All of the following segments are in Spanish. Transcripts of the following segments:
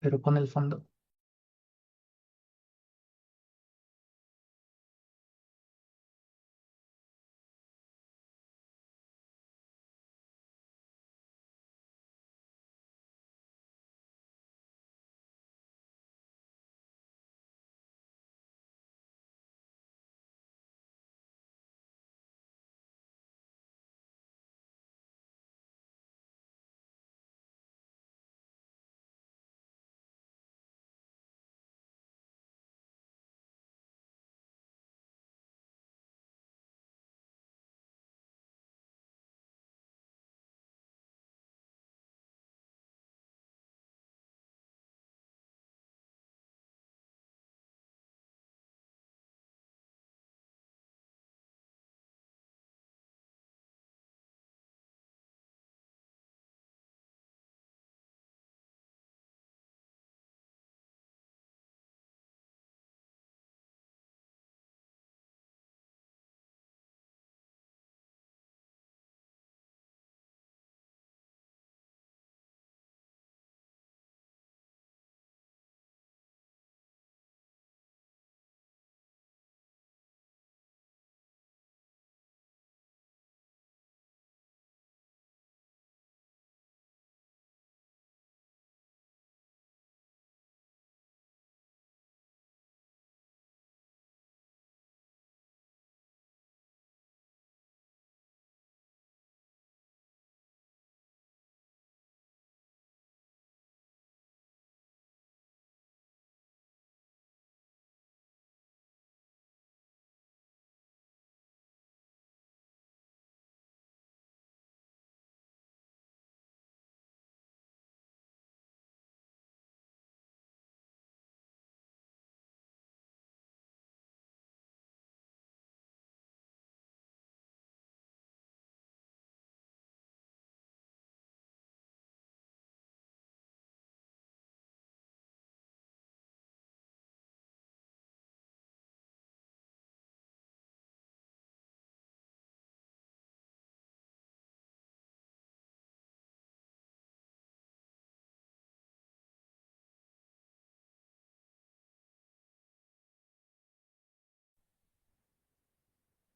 pero pon el fondo.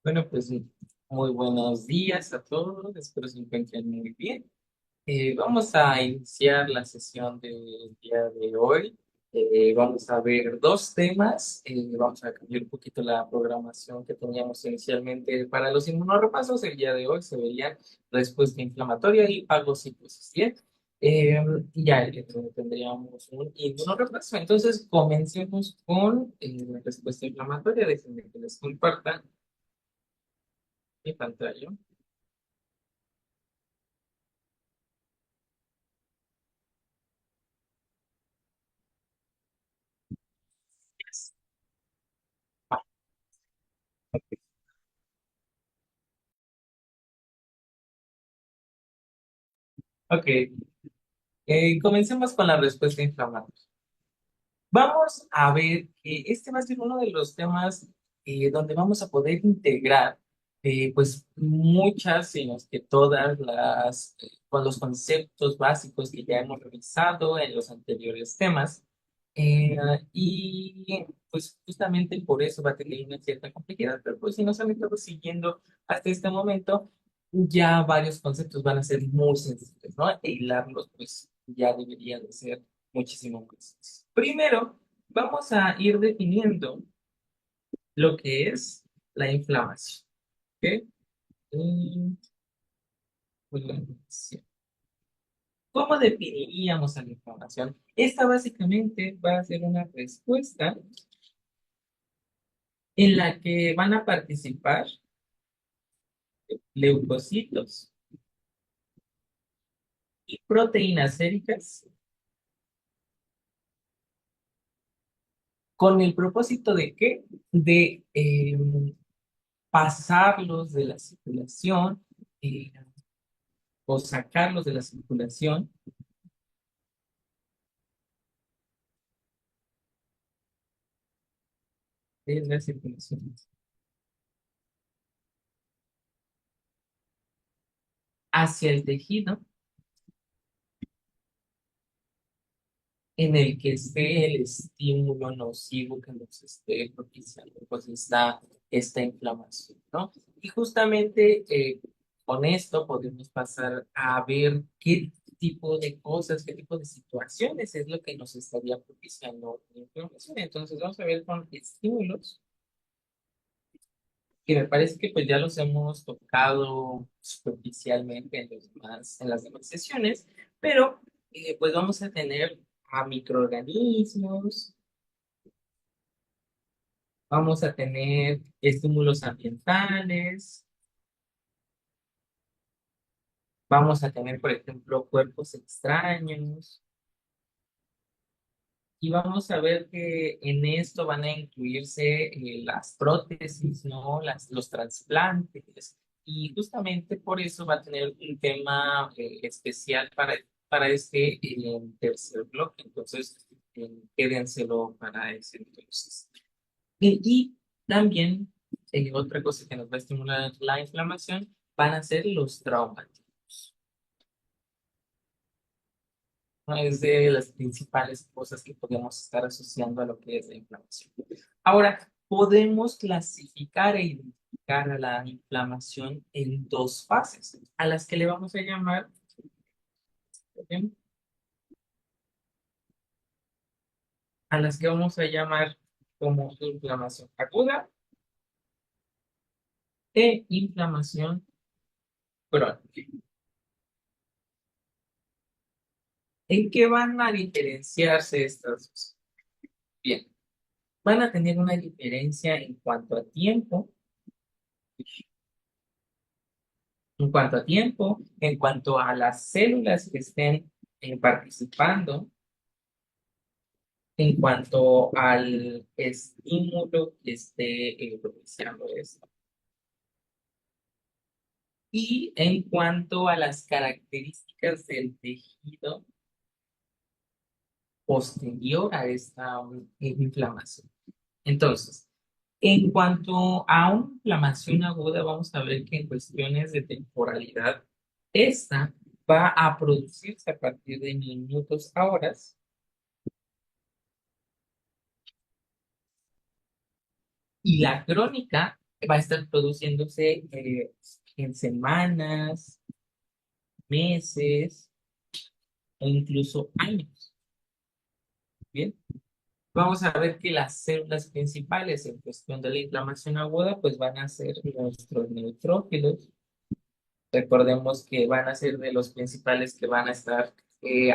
Bueno, pues muy buenos días a todos, espero se encuentren muy bien. Vamos a iniciar la sesión del día de hoy. Vamos a ver dos temas. Vamos a cambiar un poquito la programación que teníamos inicialmente para los inmunorepasos. El día de hoy se vería respuesta inflamatoria y fagocitosis. Bien. Y ya tendríamos un inmunorepaso. Entonces, comencemos con la respuesta inflamatoria. Déjenme que les comparta mi pantalla. Ok, comencemos con la respuesta inflamatoria. Vamos a ver que este va a ser uno de los temas donde vamos a poder integrar pues muchas, sino que todas las, con los conceptos básicos que ya hemos revisado en los anteriores temas. Eh, y pues justamente por eso va a tener una cierta complejidad, pero pues si nos han estado siguiendo hasta este momento, ya varios conceptos van a ser muy sencillos, ¿no? E hilarlos pues ya debería de ser muchísimo más sencillo. Primero, vamos a ir definiendo lo que es la inflamación. ¿Ok? Inflamación. ¿Cómo definiríamos a la inflamación? Esta básicamente va a ser una respuesta en la que van a participar leucocitos y proteínas séricas con el propósito de qué? De pasarlos de la circulación eh, o sacarlos de la circulación, de la circulación hacia el tejido en el que esté el estímulo nocivo que nos esté propiciando pues esta inflamación, ¿no? Y justamente con esto podemos pasar a ver qué tipo de cosas, qué tipo de situaciones es lo que nos estaría propiciando la inflamación. Entonces vamos a ver con estímulos que me parece que pues ya los hemos tocado superficialmente en las demás sesiones, pero pues vamos a tener a microorganismos, vamos a tener estímulos ambientales, vamos a tener, por ejemplo, cuerpos extraños, y vamos a ver que en esto van a incluirse las prótesis, ¿no? Los trasplantes. Y justamente por eso va a tener un tema especial para este tercer bloque. Entonces, quédenselo para ese entonces. Y también otra cosa que nos va a estimular la inflamación van a ser los traumatismos. ¿No? Es de las principales cosas que podemos estar asociando a lo que es la inflamación. Ahora, podemos clasificar e identificar a la inflamación en dos fases, a las que le vamos a llamar, ¿bien? A las que vamos a llamar como inflamación aguda e inflamación crónica. ¿En qué van a diferenciarse estas dos? Bien, van a tener una diferencia en cuanto a las células que estén participando, en cuanto al estímulo que esté propiciando esto, y en cuanto a las características del tejido posterior a esta inflamación. Entonces, en cuanto a una inflamación aguda, vamos a ver que en cuestiones de temporalidad, esta va a producirse a partir de minutos a horas y la crónica va a estar produciéndose en semanas, meses o incluso años. Bien, vamos a ver que las células principales en cuestión de la inflamación aguda pues van a ser nuestros neutrófilos. Recordemos que van a ser de los principales que van a estar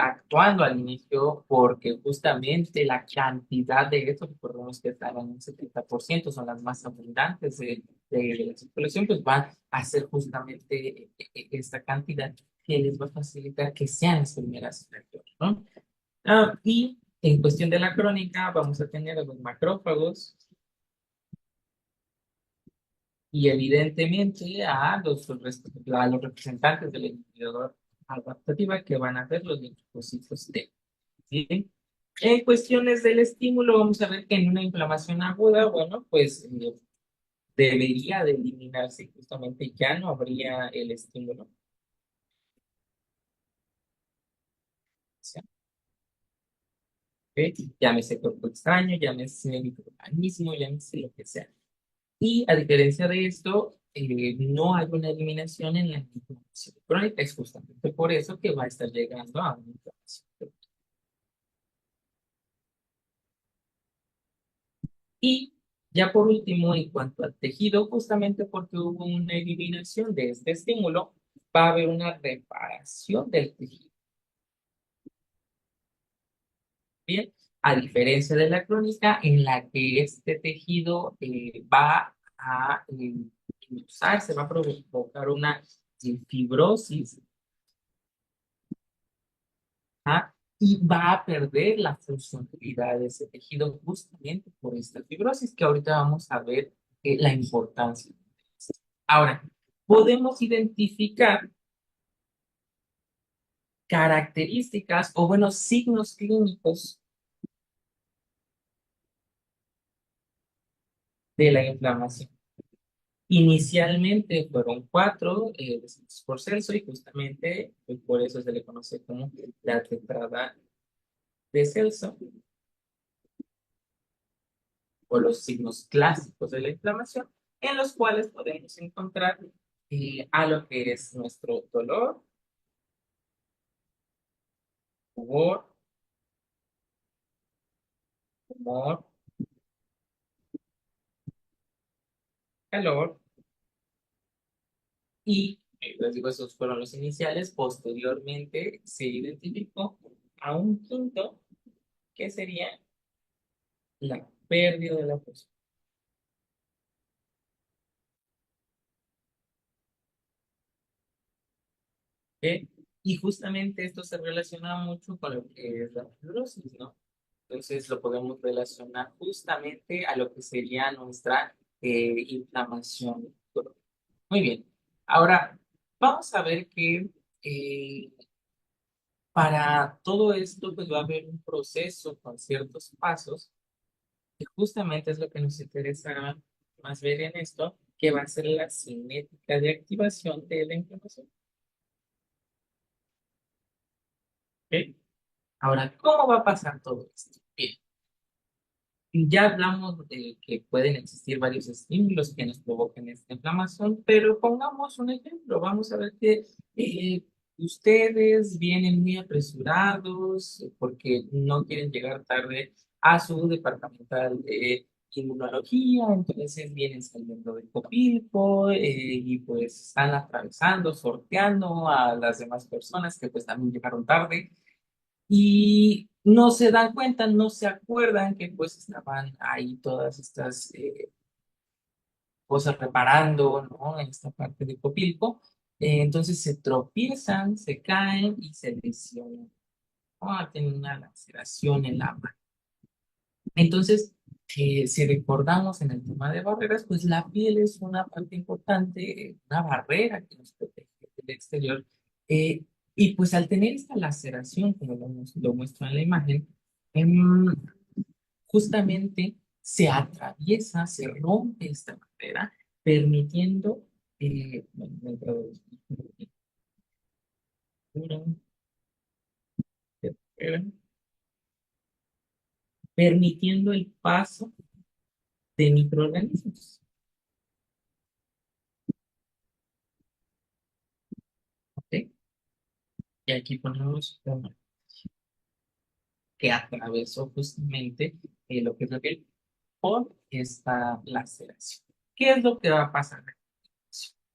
actuando al inicio porque justamente la cantidad de estos, recordemos que están en un 70%, son las más abundantes de la circulación, pues van a ser justamente esta cantidad que les va a facilitar que sean las primeras reacciones, ¿no? Y en cuestión de la crónica, vamos a tener a los macrófagos, y evidentemente a los representantes del indicador adaptativa que van a ver los linfocitos T. ¿Sí? En cuestiones del estímulo, vamos a ver que en una inflamación aguda, bueno, pues debería de eliminarse, justamente ya no habría el estímulo. ¿Sí? ¿Ok? Llámese cuerpo extraño, llámese microorganismo, llámese lo que sea. Y a diferencia de esto, no hay una eliminación en la inflamación crónica. Es justamente por eso que va a estar llegando a una inflamación crónica. Y ya por último, en cuanto al tejido, justamente porque hubo una eliminación de este estímulo, va a haber una reparación del tejido. Bien, a diferencia de la crónica, en la que este tejido va a usarse, va a provocar una fibrosis. ¿Ah? Y va a perder la funcionalidad de ese tejido justamente por esta fibrosis, que ahorita vamos a ver la importancia. Ahora, podemos identificar características o, bueno, signos clínicos de la inflamación. Inicialmente fueron cuatro decimal por Celso y justamente por eso se le conoce como la tetrada de Celso o los signos clásicos de la inflamación, en los cuales podemos encontrar a lo que es nuestro dolor, humor, humor, calor y, les digo, esos fueron los iniciales. Posteriormente se identificó a un quinto que sería la pérdida de la fuerza. ¿Ok? Y justamente esto se relaciona mucho con lo que es la fibrosis, ¿no? Entonces lo podemos relacionar justamente a lo que sería nuestra inflamación. Muy bien. Ahora, vamos a ver que eh, para todo esto pues va a haber un proceso con ciertos pasos, que justamente es lo que nos interesa más ver en esto, que va a ser la cinética de activación de la inflamación. ¿Ok? Ahora, ¿cómo va a pasar todo esto? Bien, ya hablamos de que pueden existir varios estímulos que nos provoquen esta inflamación, pero pongamos un ejemplo. Vamos a ver que ustedes vienen muy apresurados porque no quieren llegar tarde a su departamental de inmunología, entonces vienen saliendo del Copilco y pues están atravesando, sorteando a las demás personas que pues también llegaron tarde y no se dan cuenta, no se acuerdan que pues estaban ahí todas estas cosas reparando, ¿no? En esta parte de Copilco. Entonces se tropiezan, se caen y se lesionan. Tienen una laceración en la mano. Entonces, si recordamos en el tema de barreras, pues la piel es una parte importante, una barrera que nos protege del exterior. eh, y pues al tener esta laceración, como lo muestra en la imagen, em, justamente se atraviesa, se rompe esta barrera, permitiendo, bueno, dentro de permitiendo el paso de microorganismos. ¿Ok? Y aquí ponemos una que atravesó justamente lo que es la piel por esta laceración. ¿Qué es lo que va a pasar?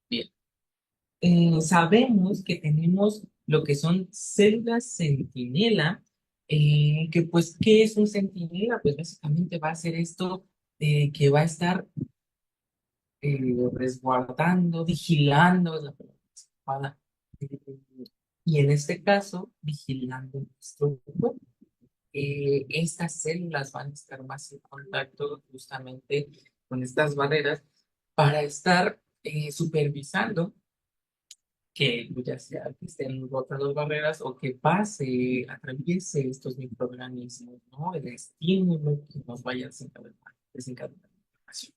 Bien, sabemos que tenemos lo que son células centinela, que pues, ¿qué es un centinela? Pues básicamente va a ser esto que va a estar resguardando, vigilando, es la palabra, eh, y en este caso, vigilando nuestro cuerpo. Estas células van a estar más en contacto justamente con estas barreras para estar supervisando que ya sea que estén rotas las barreras o que pase, atraviese estos microorganismos, ¿no? El estímulo que nos vaya desencadenando la inflamación.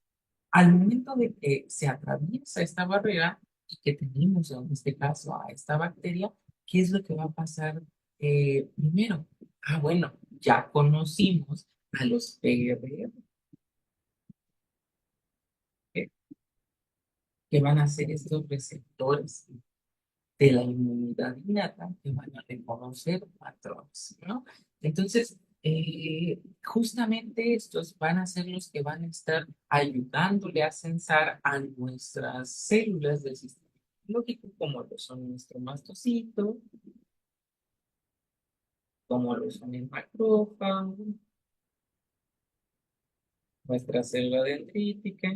Al momento de que se atraviesa esta barrera y que tenemos en este caso a esta bacteria, ¿qué es lo que va a pasar primero? Bueno, ya conocimos a los PRR, que que van a ser estos receptores de la inmunidad innata que van a reconocer patrones, ¿no? Entonces, justamente estos van a ser los que van a estar ayudándole a censar a nuestras células del sistema inmunológico, como lo son nuestro mastocito, como lo son el macrófago, nuestra célula dendrítica,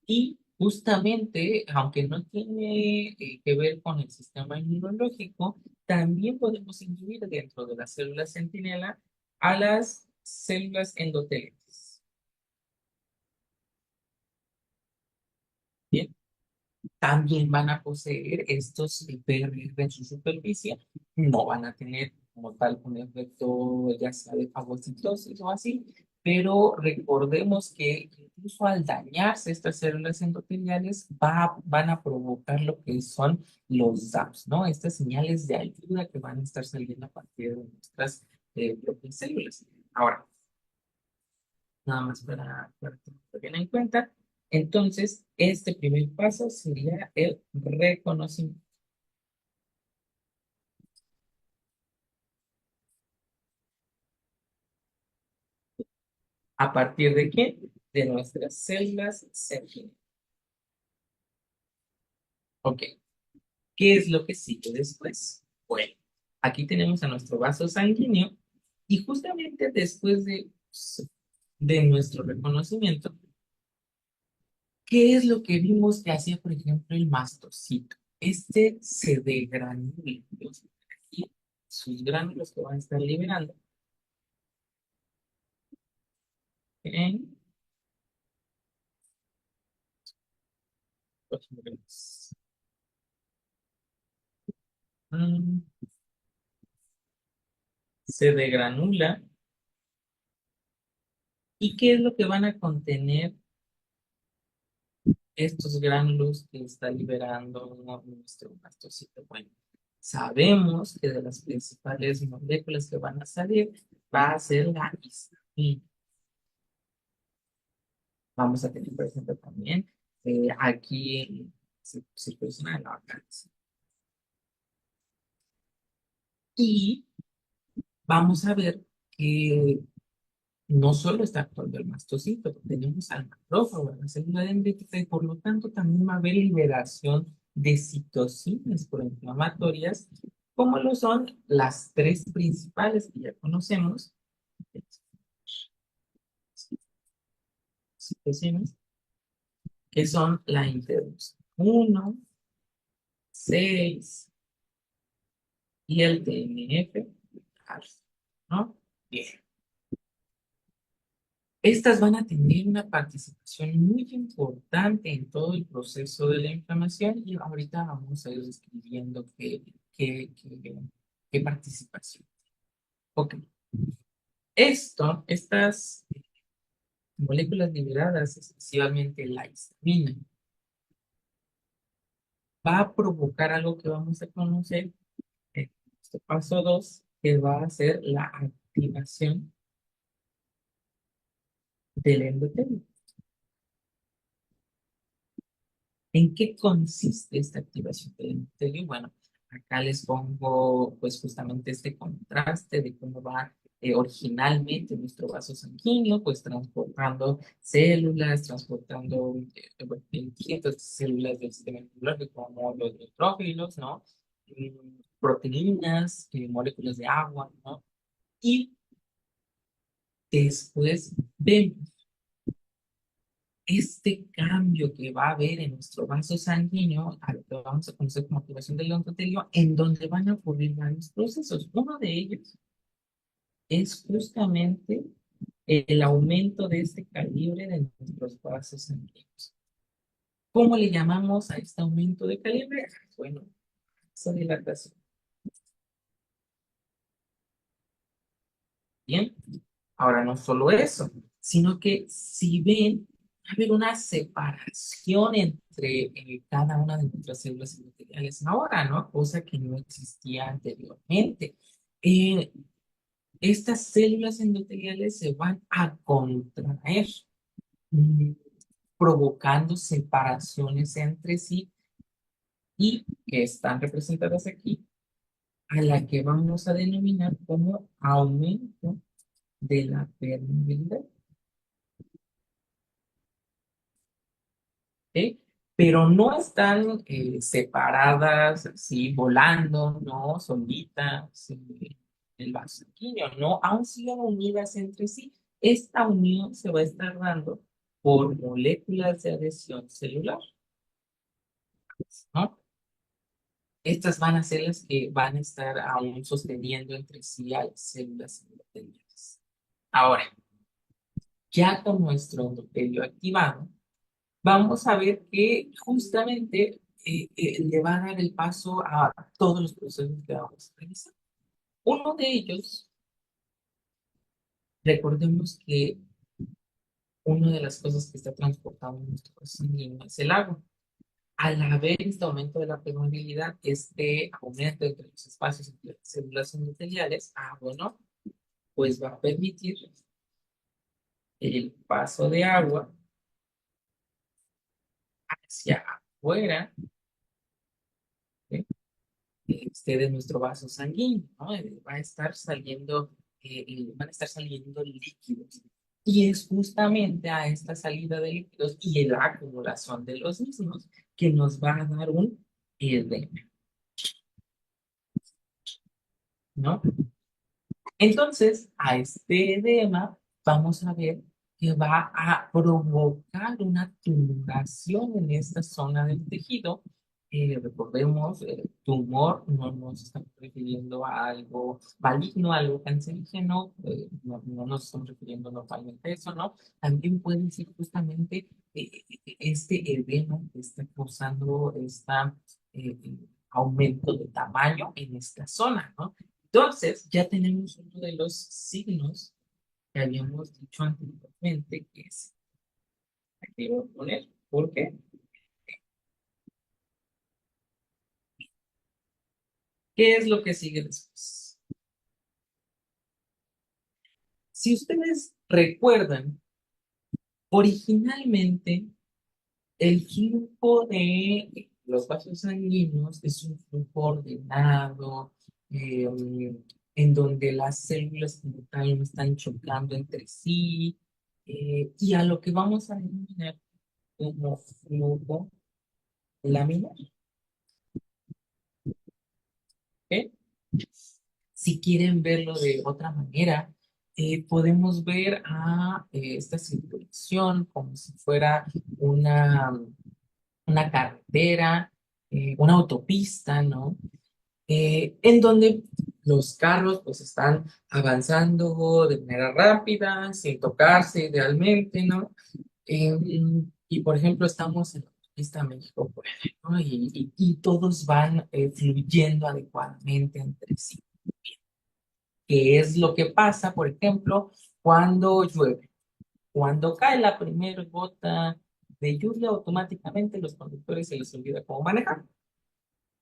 y justamente, aunque no tiene que ver con el sistema inmunológico, también podemos incluir dentro de las células centinela a las células endoteliales. Bien, también van a poseer estos PRR en su superficie, no van a tener como tal un efecto ya sea de fagocitosis o así, pero recordemos que incluso al dañarse estas células endoteliales, van a provocar lo que son los DAPs, ¿no? Estas señales de ayuda que van a estar saliendo a partir de nuestras propias células. Ahora, nada más para que lo tengan en cuenta. Entonces, este primer paso sería el reconocimiento. ¿A partir de qué? De nuestras células serpientes. Ok, ¿qué es lo que sigue después? Bueno, aquí tenemos a nuestro vaso sanguíneo y justamente después de nuestro reconocimiento, ¿qué es lo que vimos que hacía, por ejemplo, el mastocito? Este se degranula. Y sus gránulos que van a estar liberando en los niveles. Mm, Se degranula. ¿Y qué es lo que van a contener estos gránulos que está liberando nuestro mastocito? Bueno, sabemos que de las principales moléculas que van a salir va a ser la histamina. Vamos a tener, por ejemplo, también aquí en circulación de la vacancia. Y vamos a ver que no solo está actuando el mastocito, tenemos al macrófago, la célula dendrítica, y por lo tanto también va a haber liberación de citocinas proinflamatorias, como lo son las tres principales que ya conocemos, citocinas, que son la interleucina 1, 6 y el TNF, ¿no? Bien. Estas van a tener una participación muy importante en todo el proceso de la inflamación y ahorita vamos a ir describiendo qué participación. Ok, estas moléculas liberadas, especialmente la histamina, va a provocar algo que vamos a conocer en este paso 2, que va a ser la activación del endotelio. ¿En qué consiste esta activación del endotelio? Bueno, acá les pongo pues justamente este contraste de cómo va originalmente nuestro vaso sanguíneo, pues transportando células, transportando bueno, distintas células del sistema inmunológico como los neutrófilos, ¿no? Proteínas, moléculas de agua, ¿no? Y después vemos este cambio que va a haber en nuestro vaso sanguíneo, a lo que vamos a conocer como activación del endotelio, en donde van a ocurrir varios procesos. Uno de ellos es justamente el aumento de este calibre de nuestros vasos sanguíneos. ¿Cómo le llamamos a este aumento de calibre? Bueno, vasodilatación. Bien, ahora no solo eso, sino que si ven, va a haber una separación entre cada una de nuestras células endoteliales ahora, ¿no? Cosa que no existía anteriormente. Eh, Estas células endoteliales se van a contraer, mm, provocando separaciones entre sí y que están representadas aquí, a la que vamos a denominar como aumento de la permeabilidad. ¿Ok? Pero no están separadas así volando, ¿no? Solitas, el vaso sanguíneo, ¿no? Aún siguen unidas entre sí. Esta unión se va a estar dando por moléculas de adhesión celular, ¿no? Estas van a ser las que van a estar aún sosteniendo entre sí a las células endoteliales. Ahora, ya con nuestro endotelio activado, vamos a ver que justamente le va a dar el paso a todos los procesos que vamos a realizar. Uno de ellos, recordemos que una de las cosas que está transportando nuestro cuerpo sanguíneo es el agua. Al haber este aumento de la permeabilidad, este aumento entre los espacios entre las células endoteliales, bueno, pues va a permitir el paso de agua hacia afuera, ¿sí? De nuestro vaso sanguíneo, ¿no? Va a estar saliendo, van a estar saliendo líquidos. Y es justamente a esta salida de líquidos y la acumulación de los mismos que nos va a dar un edema, ¿no? Entonces, a este edema vamos a ver que va a provocar una tumoración en esta zona del tejido. Recordemos, tumor no nos estamos refiriendo a algo maligno, a algo cancerígeno, no nos estamos refiriendo normalmente a eso, ¿no? También puede ser justamente este edema que está causando este aumento de tamaño en esta zona, ¿no? Entonces, ya tenemos uno de los signos que habíamos dicho anteriormente, que es, aquí voy a poner, porque, ¿qué es lo que sigue después? Si ustedes recuerdan, originalmente el flujo de los vasos sanguíneos es un flujo ordenado, eh, en donde las células como tal no están chocando entre sí, y a lo que vamos a denominar como flujo laminar. ¿Ok? Si quieren verlo de otra manera, podemos ver a esta circulación como si fuera una, una carretera, una autopista, ¿no? En donde los carros pues están avanzando de manera rápida, sin tocarse idealmente, ¿no? Y por ejemplo, estamos en la autopista México-Puebla, ¿no? Y todos van fluyendo adecuadamente entre sí. ¿Qué es lo que pasa, por ejemplo, cuando llueve? Cuando cae la primera gota de lluvia, automáticamente los conductores se les olvida cómo manejar.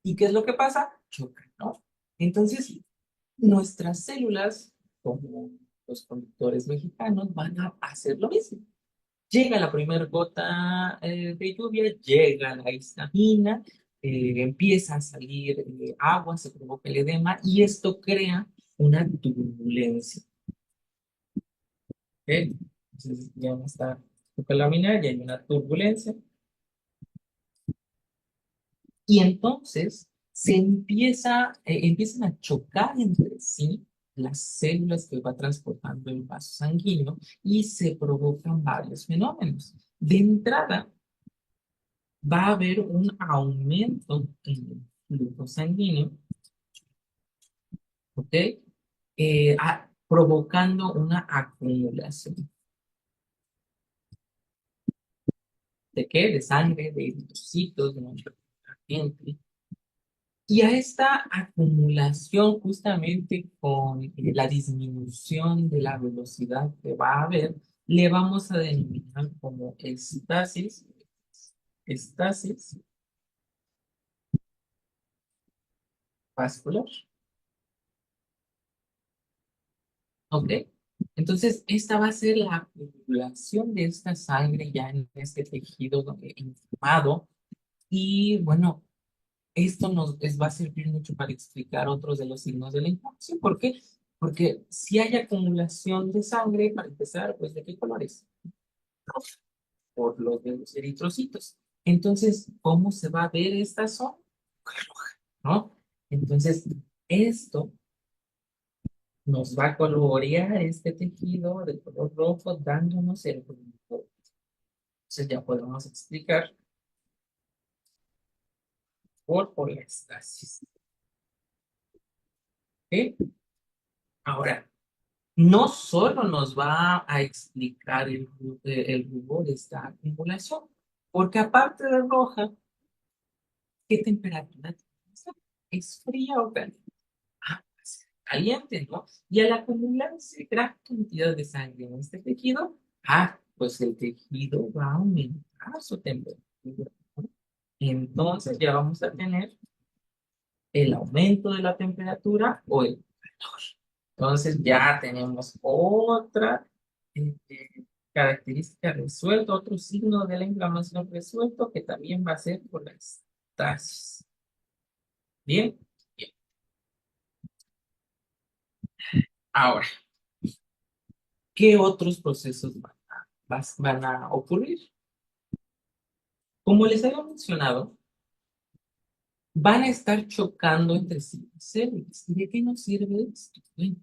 ¿Y qué es lo que pasa? Chocan, ¿no? Entonces, nuestras células, como los conductores mexicanos, van a hacer lo mismo. Llega la primera gota de lluvia, llega la histamina, empieza a salir agua, se provoca el edema y esto crea una turbulencia. ¿Ok? Entonces ya no está la lámina, ya hay una turbulencia y entonces empiezan a chocar entre sí las células que va transportando el vaso sanguíneo y se provocan varios fenómenos. De entrada, va a haber un aumento en el flujo sanguíneo, ¿ok? Provocando una acumulación. ¿De qué? De sangre, de eritrocitos, de nuestra gente. Y a esta acumulación, justamente con la disminución de la velocidad que va a haber, le vamos a denominar como estasis vascular. ¿Ok? Entonces, esta va a ser la acumulación de esta sangre ya en este tejido inflamado. Y bueno, esto va a servir mucho para explicar otros de los signos de la inflamación. ¿Por qué? Porque si hay acumulación de sangre, para empezar, pues ¿de qué colores? Roja, por los de los eritrocitos. Entonces, ¿cómo se va a ver esta zona? Roja, ¿no? Entonces, esto nos va a colorear este tejido de color rojo, dándonos el rubor. Entonces ya podemos explicar por la estasis. ¿Ok? Ahora, no solo nos va a explicar el rubor de esta acumulación, porque aparte de roja, ¿qué temperatura tiene? ¿Es fría o caliente? Pues, caliente, ¿no? Y al acumularse gran cantidad de sangre en este tejido, pues el tejido va a aumentar su temperatura, ¿no? Entonces ya vamos a tener el aumento de la temperatura o el calor. Entonces ya tenemos otra característica resuelta, otro signo de la inflamación resuelto que también va a ser por la estasis. Bien, bien. Ahora, ¿qué otros procesos van a ocurrir? Como les había mencionado, van a estar chocando entre sí las células. ¿Y de qué nos sirve esto? Bueno,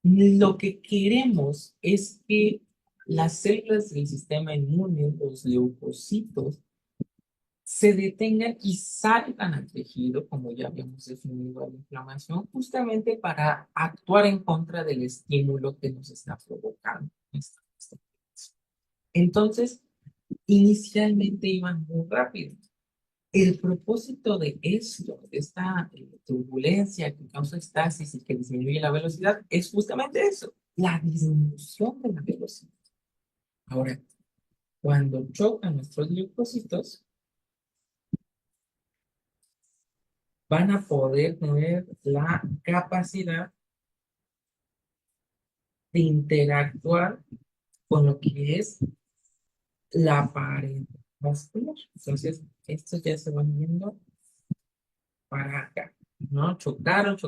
lo que queremos es que las células del sistema inmune, los leucocitos, se detengan y salgan al tejido, como ya habíamos definido la inflamación, justamente para actuar en contra del estímulo que nos está provocando esta inflamación. Entonces, inicialmente iban muy rápido. El propósito de esto, de esta turbulencia que causa estasis y que disminuye la velocidad, es justamente eso, la disminución de la velocidad. Ahora, cuando chocan nuestros leucocitos, van a poder tener la capacidad de interactuar con lo que es la pared vascular. Entonces, estos ya se van viendo para acá, ¿no? Chocaron,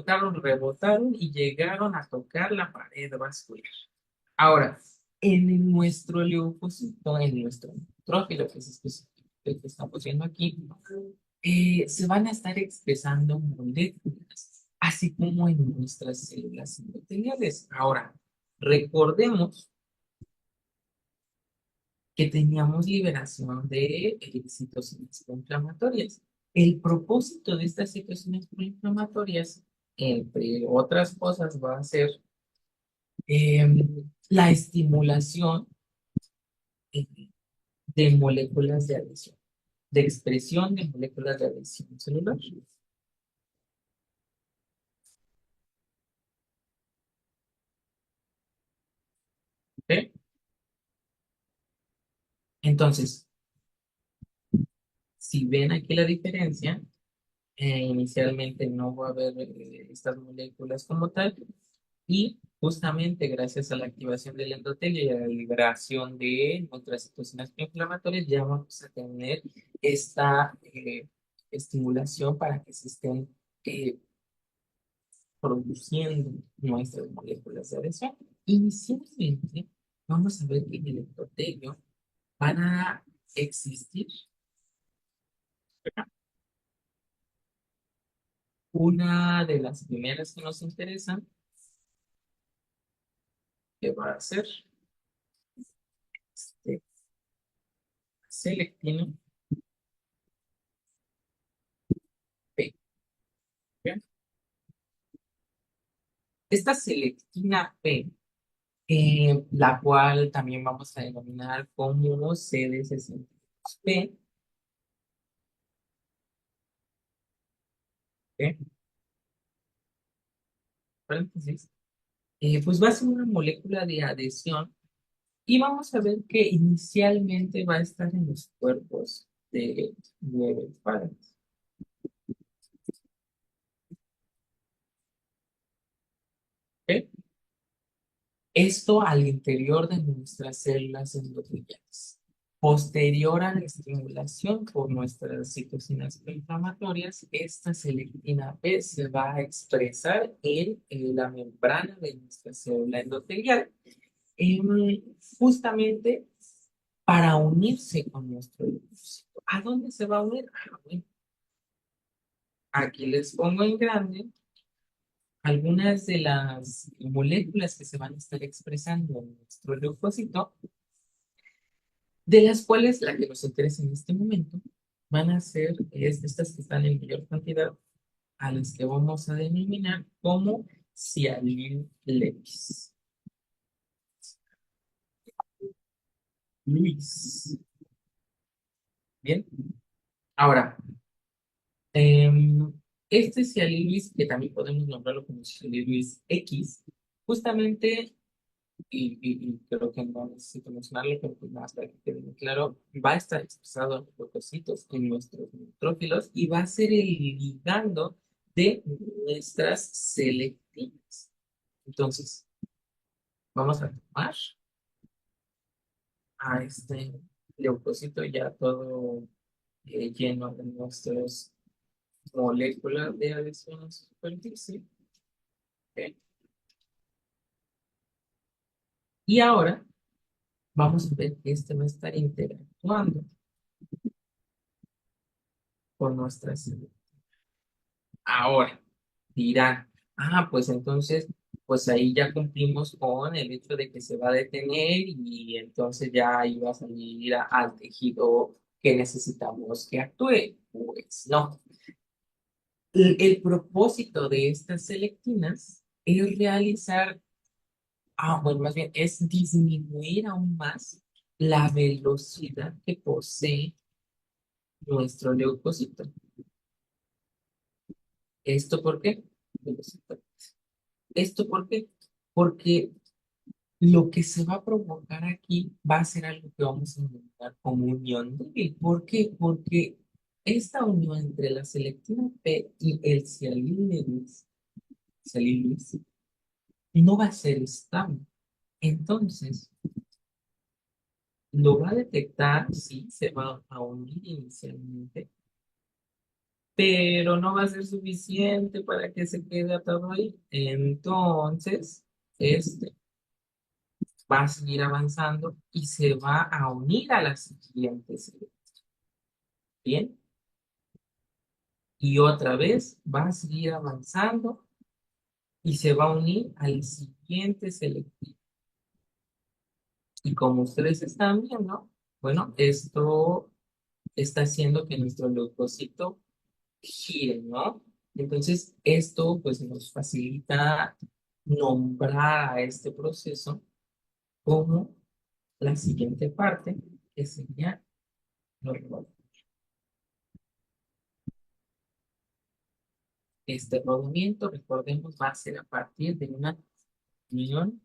rebotaron y llegaron a tocar la pared vascular. Ahora, en nuestro leucocito, en nuestro neutrófilo, que es específicamente el que estamos viendo aquí, se van a estar expresando moléculas, así como en nuestras células endoteliales. Ahora, recordemos que teníamos liberación de citocinas proinflamatorias. El propósito de estas citocinas proinflamatorias, entre otras cosas, va a ser la estimulación eh, de moléculas de adhesión, de expresión de moléculas de adhesión celular. ¿Ok? Entonces, si ven aquí la diferencia, inicialmente no va a haber estas moléculas como tal, y justamente gracias a la activación del endotelio y a la liberación de nuestras citocinas inflamatorias, ya vamos a tener esta estimulación para que se estén eh, produciendo nuestras moléculas de adhesión. Inicialmente, vamos a ver que en el endotelio van a existir una de las primeras que nos interesan, que va a ser este, selectina P. ¿Bien? Esta selectina P, la cual también vamos a denominar como CD62P, ¿ok? Paréntesis, pues va a ser una molécula de adhesión y vamos a ver que inicialmente va a estar en los cuerpos de 9 pares. ¿Ok? Esto al interior de nuestras células endoteliales. Posterior a la estimulación por nuestras citocinas inflamatorias, esta selectina P se va a expresar en la membrana de nuestra célula endotelial, justamente para unirse con nuestro linfocito. ¿A dónde se va a unir? Bueno, aquí les pongo en grande algunas de las moléculas que se van a estar expresando en nuestro leucocito, de las cuales la que nos interesa en este momento van a ser estas que están en mayor cantidad, a las que vamos a denominar como sialil levis. Luis. Bien. Ahora, em, este sialil Luis, que también podemos nombrarlo como sialil Luis X, justamente y creo que no necesito mencionarlo, pero pues nada más para que quede muy claro, va a estar expresado en los leucocitos, en nuestros neutrófilos, y va a ser el ligando de nuestras selectivas. Entonces, vamos a tomar a este leucocito ya todo lleno de nuestras moléculas de adhesión a su superficie. ¿Ok? Y ahora vamos a ver que este va a estar interactuando con nuestras células. Ahora dirán, pues entonces, pues ahí ya cumplimos con el hecho de que se va a detener y entonces ya ahí va a salir al tejido que necesitamos que actúe. Pues no. El propósito de estas selectinas es realizar, bueno, más bien es disminuir aún más la velocidad que posee nuestro leucocito. ¿Esto por qué? ¿Esto por qué? Porque lo que se va a provocar aquí va a ser algo que vamos a denominar como unión débil. ¿Por qué? Porque esta unión entre la selectina P y el sialil Lewis no va a ser estable. Entonces, lo va a detectar, sí, se va a unir inicialmente, pero no va a ser suficiente para que se quede atado ahí. Entonces, este va a seguir avanzando y se va a unir a la siguiente selección. Bien, y otra vez va a seguir avanzando y se va a unir al siguiente selectivo. Y como ustedes están viendo, bueno, esto está haciendo que nuestro leucocito gire, ¿no? Entonces, esto pues nos facilita nombrar a este proceso como la siguiente parte, que sería los rodados. Este rodamiento, recordemos, va a ser a partir de una unión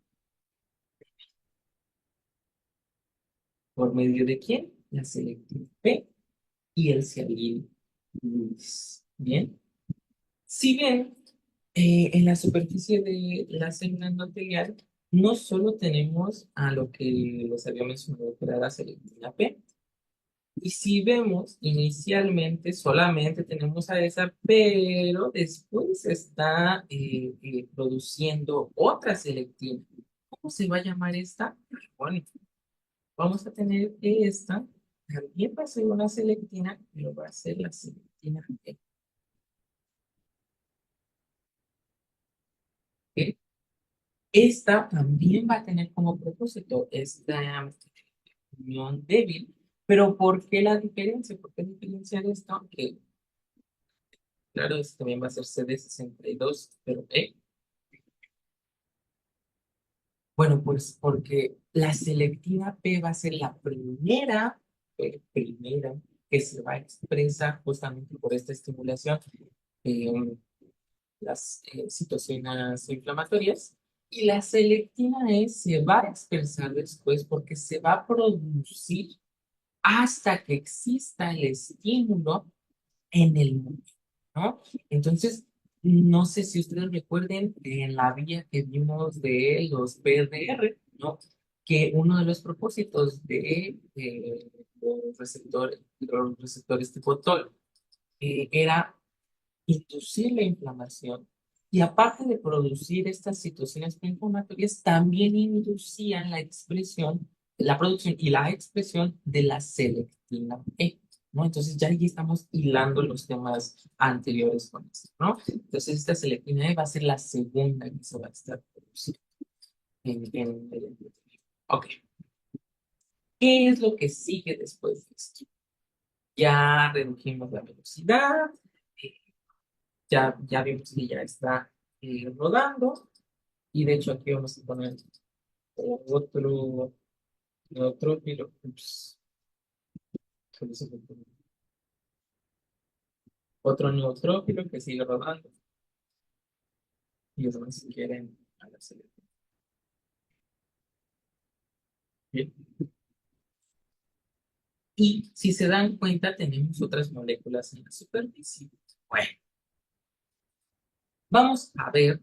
por medio de quién? La selectiva P y el sialil Lewis. Bien. Si bien en la superficie de la célula endotelial no solo tenemos a lo que les había mencionado, que era la selectina P, y si vemos, inicialmente solamente tenemos a esa, pero después está produciendo otra selectina. ¿Cómo se va a llamar esta? Bueno, vamos a tener que esta también va a ser una selectina, pero va a ser la selectina P. ¿Ok? Esta también va a tener como propósito esta unión débil, pero ¿por qué la diferencia? ¿Por qué diferenciar esto? Que claro, esto también va a ser CD62, pero bueno, pues porque la selectina P va a ser la primera que se va a expresar justamente por esta estimulación, eh, las citocinas inflamatorias, y la selectina E se va a expresar después porque se va a producir hasta que exista el estímulo en el mundo, ¿no? Entonces, no sé si ustedes recuerden en la vía que vimos de los PDR, ¿no? Que uno de los propósitos de los receptores tipo TOL era inducir la inflamación y aparte de producir estas citocinas inflamatorias, también inducían la expresión, la producción y la expresión de la selectina E, ¿no? Entonces ya ahí estamos hilando los temas anteriores con esto, ¿no? Entonces esta selectina E va a ser la segunda que se va a estar produciendo en el endotelio. Ok, ¿qué es lo que sigue después de esto? Ya redujimos la velocidad, eh, ya vimos que ya está rodando. Y de hecho aquí vamos a poner otro neutrófilo, ups, otro neutrófilo que sigue rodando y los demás si quieren a la selección. Y si se dan cuenta, tenemos otras moléculas en la superficie. Bueno, vamos a ver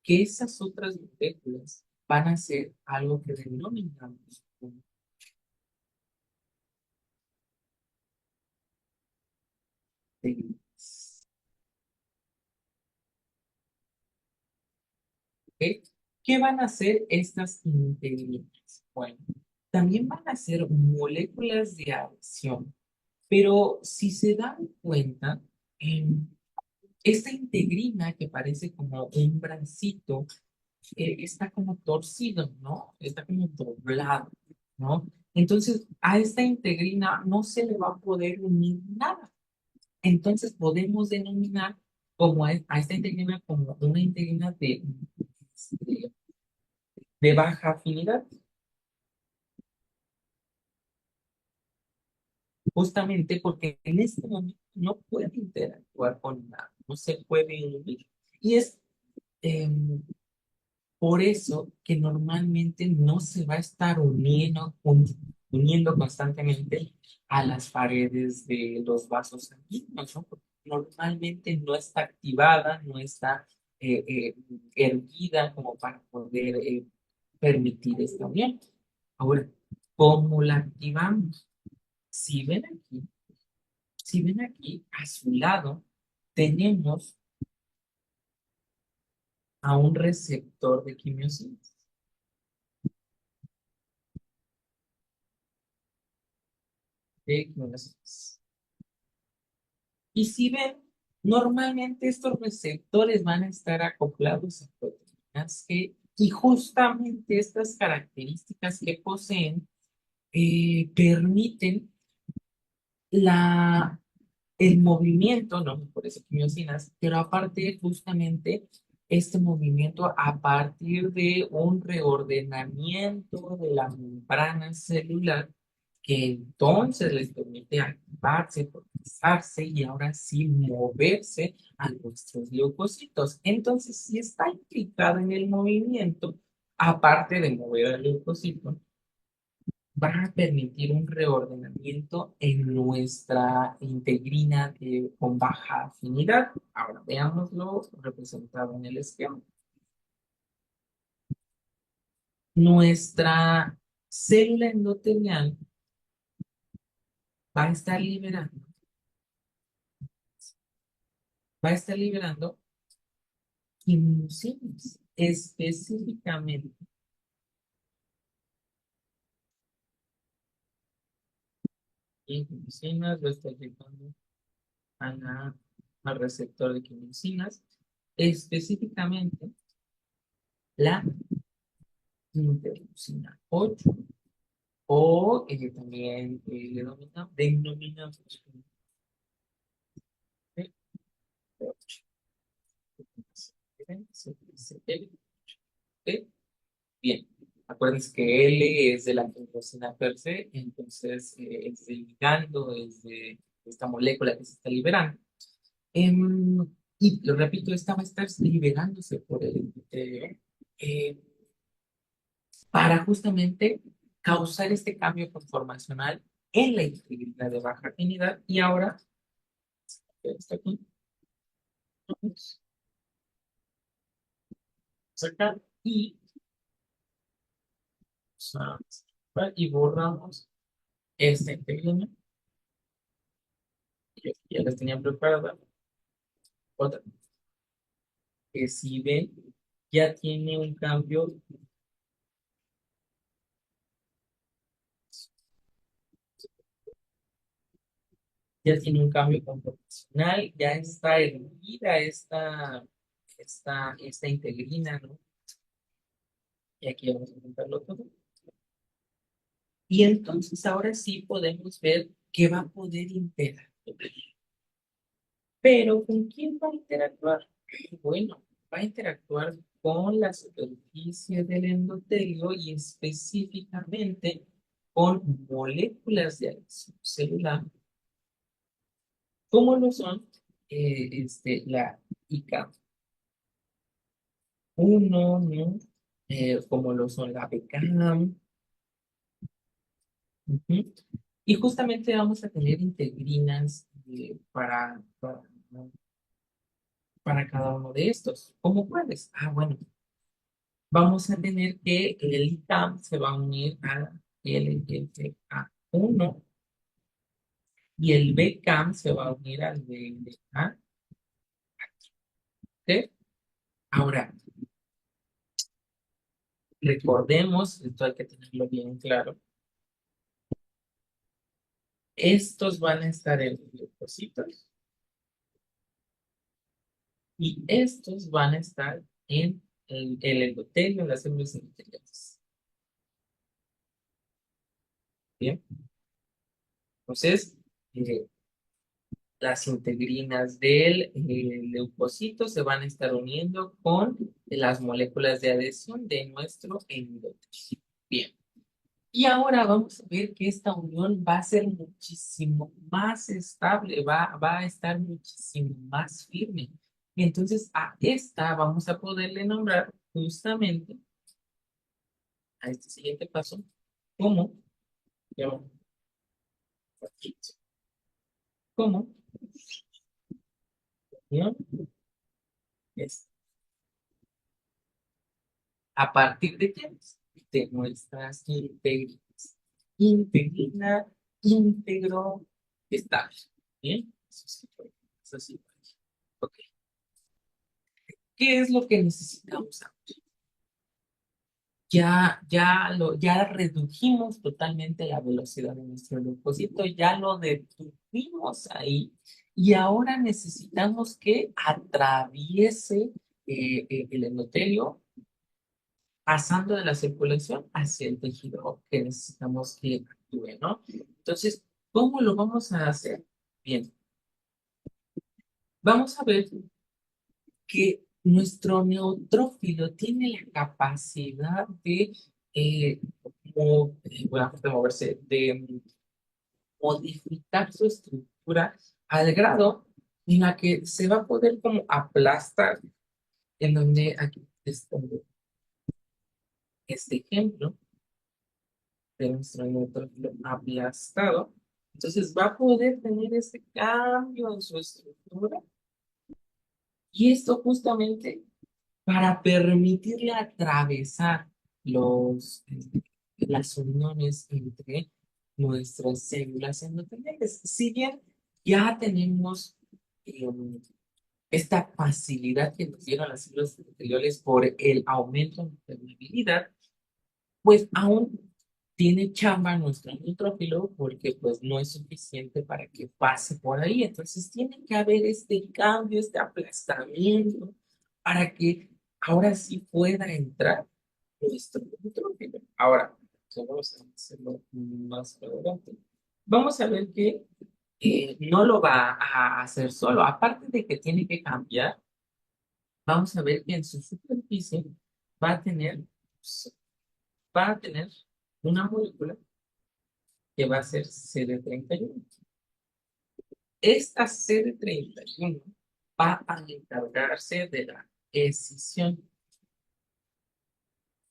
que esas otras moléculas van a ser algo que denominamos como integrinas. ¿Ok? ¿Qué van a hacer estas integrinas? Bueno, también van a ser moléculas de adhesión, pero si se dan cuenta, em, esta integrina que parece como un bracito, está como torcido, ¿no? Está como doblado, ¿no? Entonces, a esta integrina no se le va a poder unir nada. Entonces, podemos denominar como a esta integrina como una integrina de, de baja afinidad, justamente porque en este momento no puede interactuar con nada, no se puede unir. Y es em, por eso que normalmente no se va a estar uniendo constantemente a las paredes de los vasos sanguíneos, ¿no? Porque normalmente no está activada, no está erguida como para poder permitir esta unión. Ahora, ¿cómo la activamos? Si ven aquí, si ven aquí, a su lado tenemos a un receptor de quimiosinas. De quimiosinas. Y si ven, normalmente estos receptores van a estar acoplados a proteínas G y justamente estas características que poseen permiten la, el movimiento, ¿no? Por eso quimiosinas, pero aparte justamente este movimiento a partir de un reordenamiento de la membrana celular que entonces les permite activarse, procesarse y ahora sí moverse a nuestros leucocitos. Entonces, si está implicado en el movimiento, aparte de mover al leucocito, va a permitir un reordenamiento en nuestra integrina con baja afinidad. Ahora veámoslo representado en el esquema. Nuestra célula endotelial va a estar liberando, va a estar liberando quimiosinas, específicamente quimiosinas, lo está llevando al receptor de quimiosinas, específicamente la interleucina 8 o también le denominamos P8. Bien, acuérdense que L es de la glucosina per se, entonces es del ligando, es de esta molécula que se está liberando. Y lo repito, esta va a estar liberándose por el endotelio para justamente causar este cambio conformacional en la integridad de baja afinidad. Y ahora, está aquí, vamos a sacar y borramos esta integrina. Ya las tenía preparadas. Otra, que si ven, ya tiene un cambio, ya tiene un cambio conformacional, ya está hervida esta integrina, ¿no? Y aquí vamos a juntarlo todo. Y entonces ahora sí podemos ver que va a poder interactuar. Pero ¿con quién va a interactuar? Bueno, va a interactuar con la superficie del endotelio y específicamente con moléculas de adhesión celular, como lo son la ICA1, ¿no? Como lo son la PECAM, Ujú. Y justamente vamos a tener integrinas para cada uno de estos. ¿Cómo cuáles? Ah, bueno, vamos a tener que el ITAM se va a unir a LFA1 y el BCAM se va a unir al BLA. ¿Ok? Ahora, recordemos, esto hay que tenerlo bien claro, estos van a estar en los leucocitos y estos van a estar en el endotelio, en las células endoteliales. Bien, entonces, eh, las integrinas del leucocito se van a estar uniendo con las moléculas de adhesión de nuestro endotelio. Bien. Y ahora vamos a ver que esta unión va a ser muchísimo más estable, va a estar muchísimo más firme. Y entonces a esta vamos a poderle nombrar justamente a este siguiente paso como, ya, como unión es a partir de qué? De nuestras integrinas. Integrina, íntegro, estable. ¿Bien? Eso sí, eso sí. Ok. ¿Qué es lo que necesitamos? Ya redujimos totalmente la velocidad de nuestro leucocito, ya lo detuvimos ahí y ahora necesitamos que atraviese el endotelio pasando de la circulación hacia el tejido que necesitamos que actúe, ¿no? Entonces, ¿cómo lo vamos a hacer? Bien, vamos a ver que nuestro neutrófilo tiene la capacidad de, bueno, de moverse, de modificar su estructura al grado en la que se va a poder como aplastar, en donde aquí está este ejemplo de nuestro neutrófilo aplastado. Entonces va a poder tener ese cambio en su estructura y esto justamente para permitirle atravesar las uniones entre nuestras células endoteliales. Si bien ya tenemos em, esta facilidad que nos dieron las células endoteliales por el aumento en permeabilidad, pues aún tiene chamba nuestro neutrófilo porque pues no es suficiente para que pase por ahí. Entonces tiene que haber este cambio, este aplastamiento para que ahora sí pueda entrar nuestro neutrófilo. Ahora, vamos a hacerlo más adelante. Vamos a ver que no lo va a hacer solo. Aparte de que tiene que cambiar, vamos a ver que en su superficie va a tener, va a tener una molécula que va a ser CD31. Esta CD31 va a encargarse de la escisión.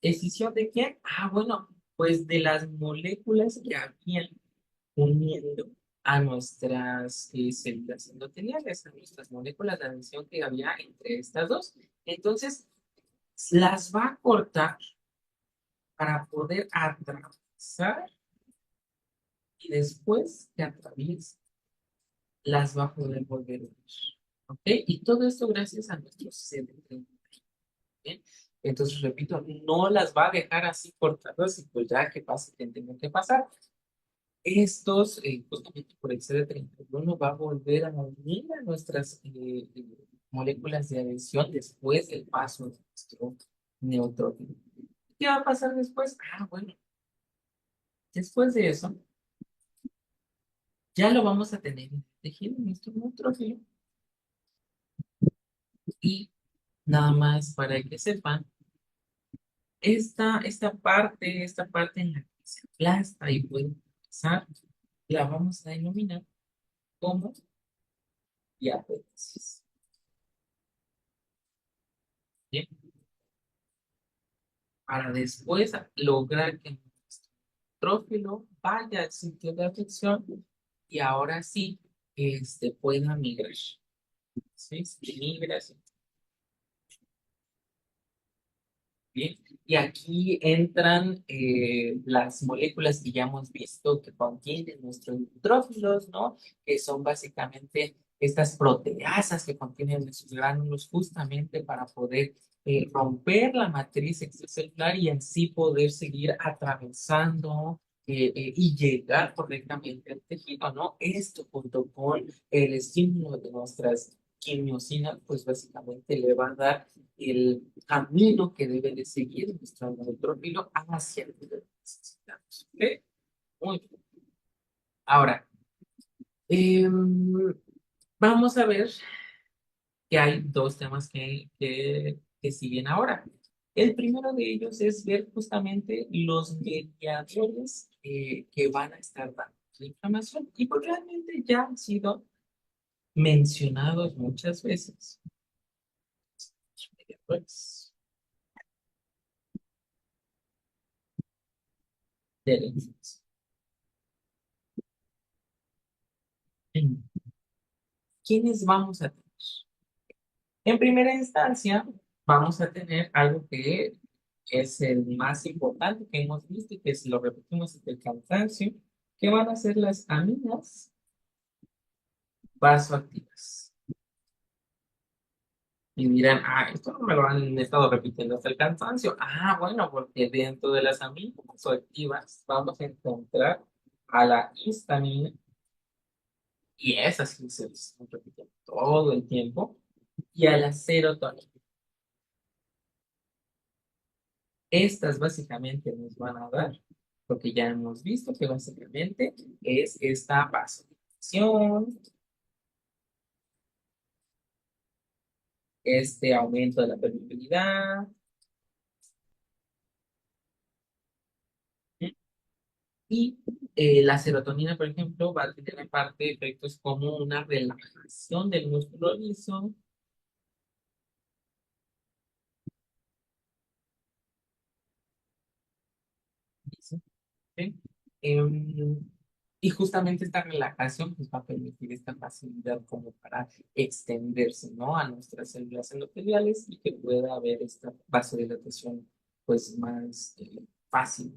¿Escisión de quién? Ah, bueno, pues de las moléculas que habían uniendo a nuestras células endoteliales, a nuestras moléculas de adhesión que había entre estas dos. Entonces, las va a cortar para poder atravesar y después que atraviese las va a poder volver a unir. ¿Ok? Y todo esto gracias a nuestro CD30. ¿Bien? Entonces, repito, no las va a dejar así cortadas y pues ya que pase que tenga que pasar. Estos, justamente por el CD31, va a volver a unir a nuestras moléculas de adhesión después del paso de nuestro neutrófilo. ¿Qué va a pasar después? Ah, bueno, después de eso, ya lo vamos a tener en el tejido, nuestro neutrófilo. Y nada más para que sepan, esta parte en la que se aplasta y puede pasar, la vamos a denominar como diapétesis. Bien, para después lograr que neutrófilo vaya al sitio de afección y ahora sí pueda migrar. ¿Sí? Migra. Bien, y aquí entran las moléculas que ya hemos visto que contienen nuestros neutrófilos, ¿no? Que son básicamente estas proteasas que contienen nuestros gránulos justamente para poder romper la matriz extracelular y así poder seguir atravesando y llegar correctamente al tejido, ¿no? Esto junto con el estímulo de nuestras quimiosinas, pues básicamente le va a dar el camino que debe de seguir nuestro neutrófilo hacia el que necesitamos. ¿Ok? Muy bien. Ahora, em, vamos a ver que hay dos temas que siguen ahora. El primero de ellos es ver justamente los mediadores que van a estar dando la inflamación y pues realmente ya han sido mencionados muchas veces. Mediadores de la inflamación. ¿Quiénes vamos a tener? En primera instancia, vamos a tener algo que es el más importante que hemos visto y que si lo repetimos es el cansancio, que van a ser las aminas vasoactivas. Y dirán, ah, esto no me lo han estado repitiendo hasta el cansancio. Ah, bueno, porque dentro de las aminas vasoactivas vamos a encontrar a la histamina y esas sí se están repitiendo todo el tiempo y a la serotonina. Estas básicamente nos van a dar, porque ya hemos visto que básicamente es esta vasodilatación, este aumento de la permeabilidad, y la serotonina, por ejemplo, va a tener parte de efectos como una relajación del músculo liso, liso, ¿sí? Em, y justamente esta relajación pues, va a permitir esta facilidad como para extenderse, ¿no? A nuestras células endoteliales y que pueda haber esta vasodilatación pues más fácil.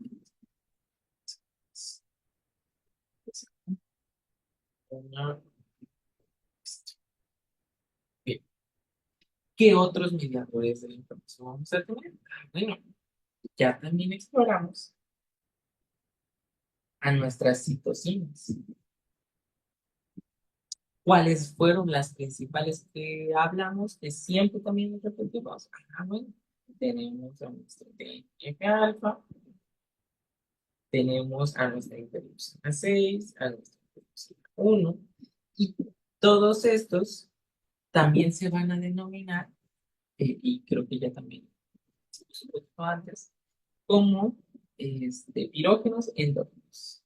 Bien. ¿Qué otros mediadores de la información vamos a tener? Ah, bueno, ya también exploramos a nuestras citocinas. ¿Cuáles fueron las principales que hablamos? Que siempre también nos repetimos. Ah, bueno, tenemos a nuestro TNF-alfa, tenemos a nuestra interleucina 6, a nuestra interleucina 1, y todos estos también se van a denominar, y creo que ya también se puso antes, como pirógenos endógenos.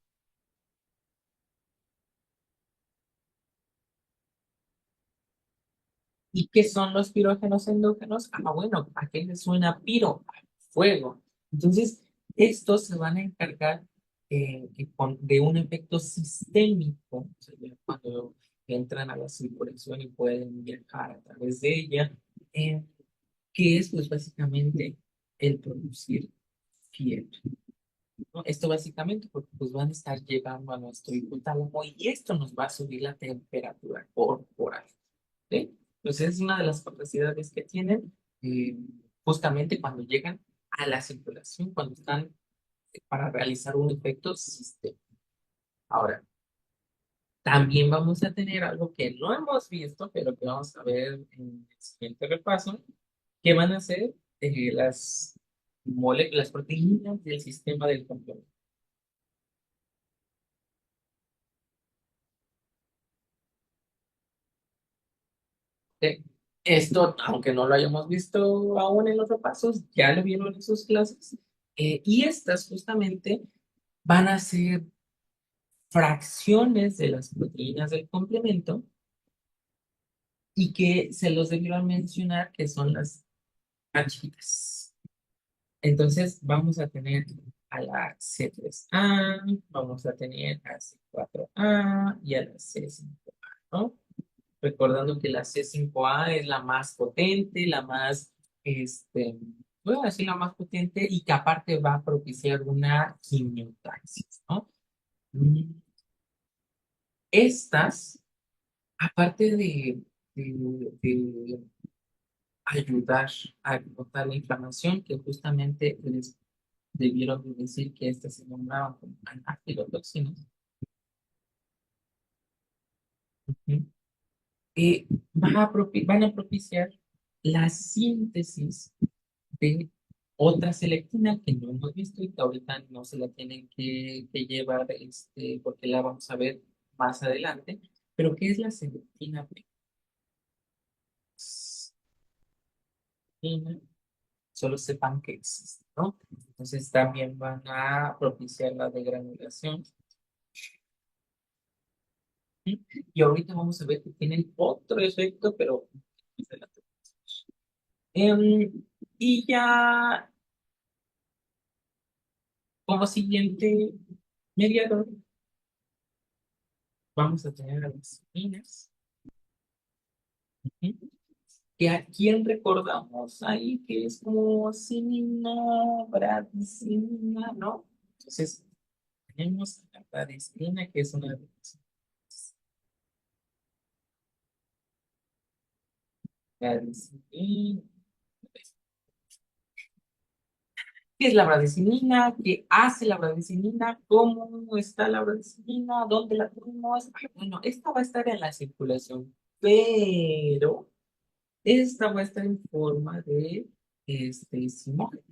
¿Y qué son los pirógenos endógenos? Ah, bueno, ¿a qué le suena piro? A fuego. Entonces, estos se van a encargar de un efecto sistémico, o sea, ya cuando entran a la circulación y pueden viajar a través de ella, eh, que es pues básicamente el producir fiebre, ¿no? Esto básicamente porque pues van a estar llegando a nuestro hipotálamo y esto nos va a subir la temperatura corporal. ¿Sí? Entonces es una de las capacidades que tienen eh, justamente cuando llegan a la circulación, cuando están para realizar un efecto sistémico. Ahora, también vamos a tener algo que no hemos visto, pero que vamos a ver en el siguiente repaso, que van a ser las moléculas, proteínas del sistema del complemento. ¿Ok? Esto, aunque no lo hayamos visto aún en los repasos, ya lo vieron en sus clases. Y estas justamente van a ser fracciones de las proteínas del complemento y que se los debieron mencionar que son las más chiquitas. Entonces vamos a tener A la C3A, vamos a tener a C4A y a la C5A, ¿no? Recordando que la C5A es la más potente, la más, voy a decir la más potente y que aparte va a propiciar una quimiotaxis, ¿no? Mm, Estas, aparte de ayudar a cortar la inflamación, que justamente les debieron de decir que estas se nombraban como anafilotoxinas, ¿sí? Van a propiciar la síntesis de otra selectina que no hemos visto y que ahorita no se la tienen que llevar, porque la vamos a ver más adelante, pero ¿qué es la selectina B? Selectina, solo sepan que existe, ¿no? Entonces también van a propiciar la degranulación. ¿Sí? Y ahorita vamos a ver que tienen otro efecto, pero más adelante. Y ya como siguiente mediador vamos a tener a las minas. ¿Sí? Que a quién recordamos ahí que es como Cinina, Bradicina, ¿no? Entonces, tenemos a la Bradicina, que es una de las Bradicina. ¿Qué es la bradicinina? ¿Qué hace la bradicinina? ¿Cómo está la bradicinina? ¿Dónde la tenemos? Ah, bueno, esta va a estar en la circulación, pero esta va a estar en forma de simógeno.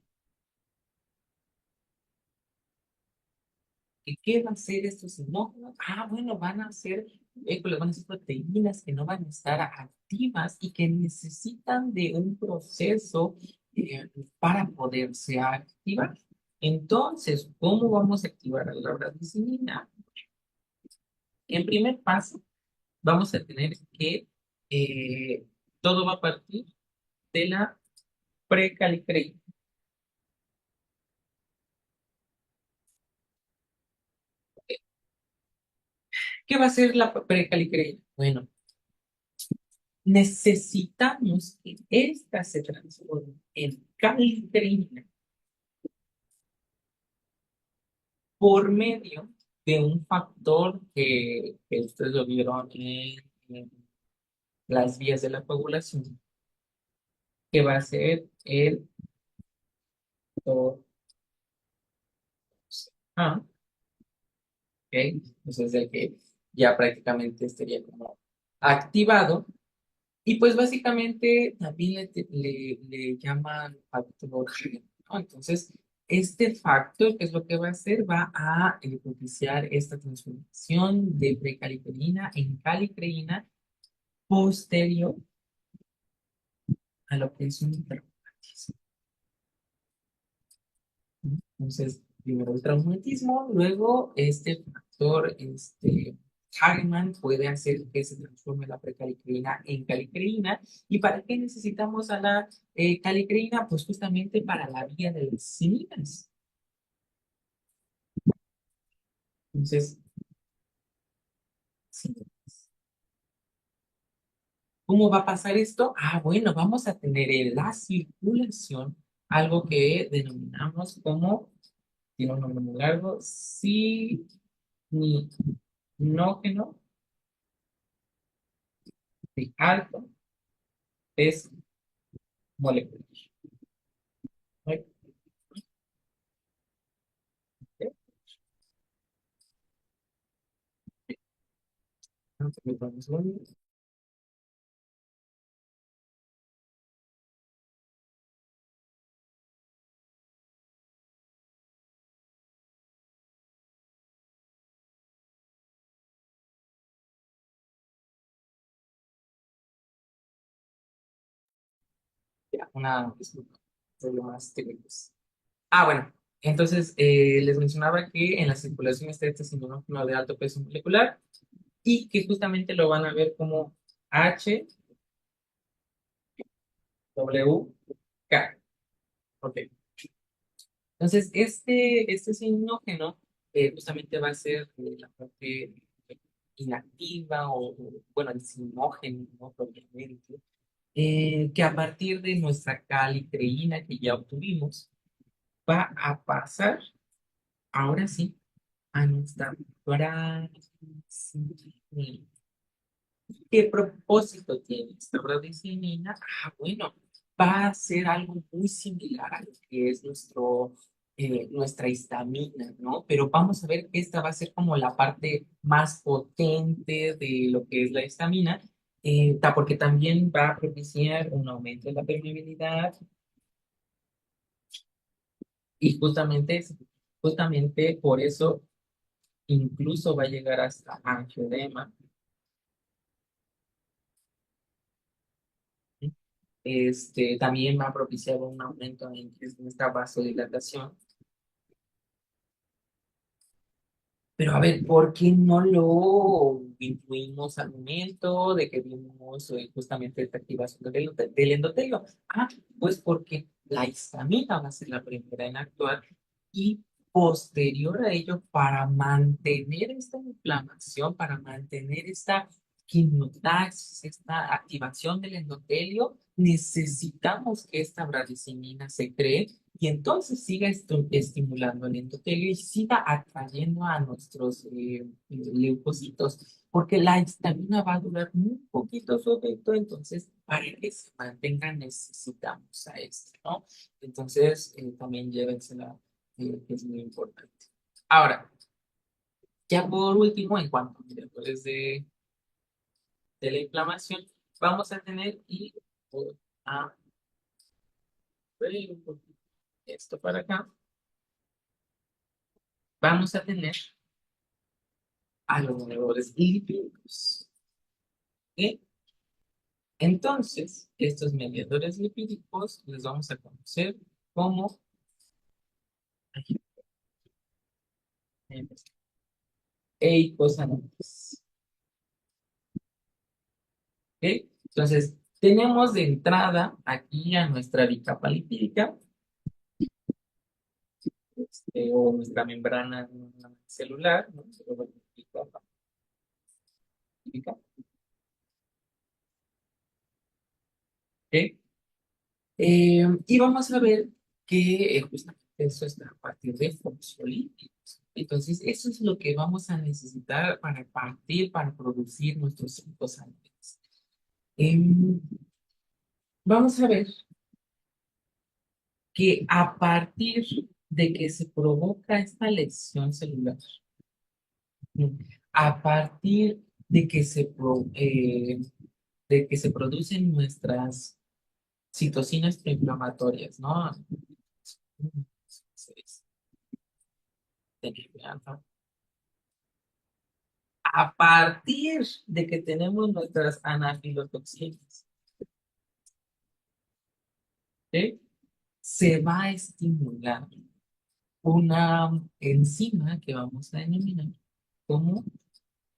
¿Y qué van a ser estos simógenos? Ah, bueno, van a ser, van a ser proteínas que no van a estar activas y que necesitan de un proceso para poderse activar. Entonces, ¿cómo vamos a activar a la bradicinina? En primer paso, vamos a tener que todo va a partir de la precalicreína. ¿Qué va a ser la precalicreína? Bueno, necesitamos que esta se transforme en calicreína por medio de un factor que ustedes lo vieron en las vías de la coagulación, que va a ser el factor A, ¿ok? Entonces, el que ya prácticamente estaría como activado. Y pues básicamente también le llaman factor G, ¿no? Entonces, este factor, ¿qué es lo que va a hacer? Va a propiciar esta transformación de precalicrina en calicreína posterior a lo que es un traumatismo. ¿No? Entonces, primero el traumatismo, luego este factor, Harriman puede hacer que se transforme la precalicrina en calicreína. ¿Y para qué necesitamos a la calicreína? Pues justamente para la vía de las cilinas. Entonces, sí. ¿Cómo va a pasar esto? Ah, bueno, vamos a tener en la circulación algo que denominamos como, tiene un nombre muy largo, sinógeno de alto peso molecular. ¿Ok? Vamos a ver ya, una disculpa, problemas técnicos. Ah, bueno, entonces les mencionaba que en la circulación está este sinónimo de alto peso molecular y que justamente lo van a ver como HWK. Ok. Entonces, este sinógeno justamente va a ser la parte inactiva bueno, el sinógeno, ¿no? Propiamente, que a partir de nuestra calicreína que ya obtuvimos, va a pasar, ahora sí, a nuestra bradicinina. ¿Qué propósito tiene esta bradicinina? Bueno, va a ser algo muy similar a lo que es nuestra histamina, ¿no? Pero vamos a ver que esta va a ser como la parte más potente de lo que es la histamina, porque también va a propiciar un aumento de la permeabilidad y justamente por eso incluso va a llegar hasta angioedema. También va a propiciar un aumento en esta vasodilatación. Pero a ver, ¿por qué no lo incluimos al momento de que vimos justamente esta activación del endotelio? Pues porque la histamina va a ser la primera en actuar y posterior a ello, para mantener esta inflamación, para mantener esta quimiotaxis, esta activación del endotelio, necesitamos que esta bradicinina se cree y entonces siga estimulando el endotelio y siga atrayendo a nuestros leucocitos, porque la histamina va a durar muy poquito su efecto, entonces para que se mantenga necesitamos a esto, ¿no? Entonces también llévensela, que es muy importante. Ahora, ya por último, en cuanto a mediadores de la inflamación, vamos a tener y a ver un poquito esto para acá. Vamos a tener a los mediadores lipídicos. ¿Ok? Entonces, estos mediadores lipídicos les vamos a conocer como eicosanoides. ¿Ok? Entonces, tenemos de entrada aquí a nuestra bicapa lipídica, o nuestra membrana celular, ¿no? Bicapa lipídica. ¿Ok? Y vamos a ver que justamente eso está a partir de fosfolípidos. Entonces, eso es lo que vamos a necesitar para producir nuestros glucosámidos. Em, Vamos a ver que a partir de que se provoca esta lesión celular, a partir de que se producen nuestras citocinas proinflamatorias, ¿no? A partir de que tenemos nuestras anafilotoxinas, ¿sí? Se va a estimular una enzima que vamos a denominar como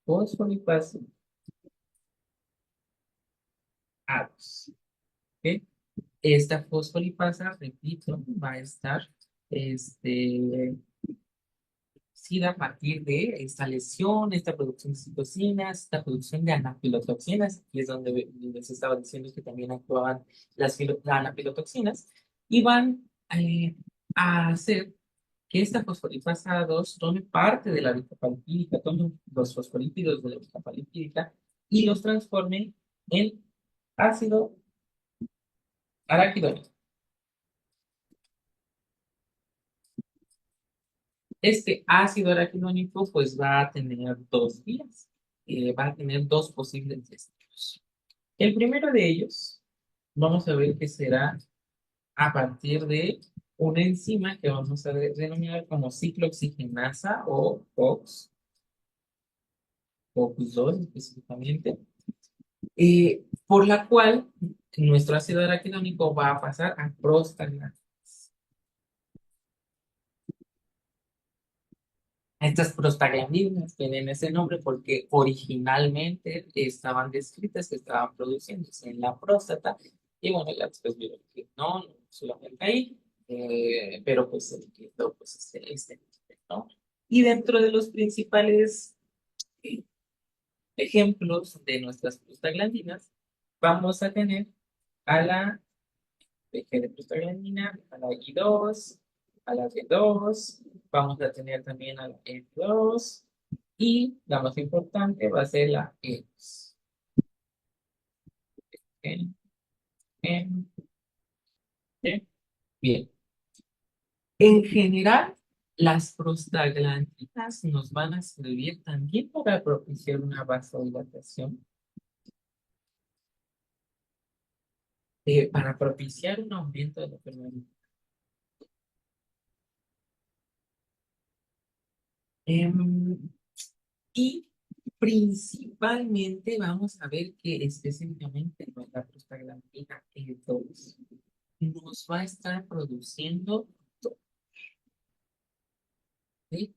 fosfolipasa ADOS. ¿Ok? Esta fosfolipasa, repito, va a estar este, sí, a partir de esta lesión, esta producción de citocinas, esta producción de anafilotoxinas, y es donde les estaba diciendo que también actuaban las anafilotoxinas, y van a hacer que esta fosfolipasa 2 tome parte de la bicapalípica, tome los fosfolípidos de la bicapalípica y los transforme en ácido araquidónico. Este ácido araquidónico pues va a tener dos vías, va a tener dos posibles destinos. El primero de ellos, vamos a ver que será a partir de una enzima que vamos a denominar como ciclooxigenasa o COX, COX-2 específicamente, por la cual nuestro ácido araquidónico va a pasar a prostaglandinas. Estas prostaglandinas tienen ese nombre porque originalmente estaban descritas que estaban produciéndose en la próstata y bueno, ya después vieron que no solamente ahí. pero pues el keto pues es ¿no? Y dentro de los principales eh, ejemplos de nuestras prostaglandinas, vamos a tener a la de prostaglandina, a la I2, a la D2, vamos a tener también a la E2 y la más importante va a ser la E2. ¿Ok? Bien, bien. Bien. En general, las prostaglandinas nos van a servir también para propiciar una vasodilatación, para propiciar un aumento de la permeabilidad. Em, y principalmente vamos a ver que específicamente con la prostaglandina E2 nos va a estar produciendo, ¿sí?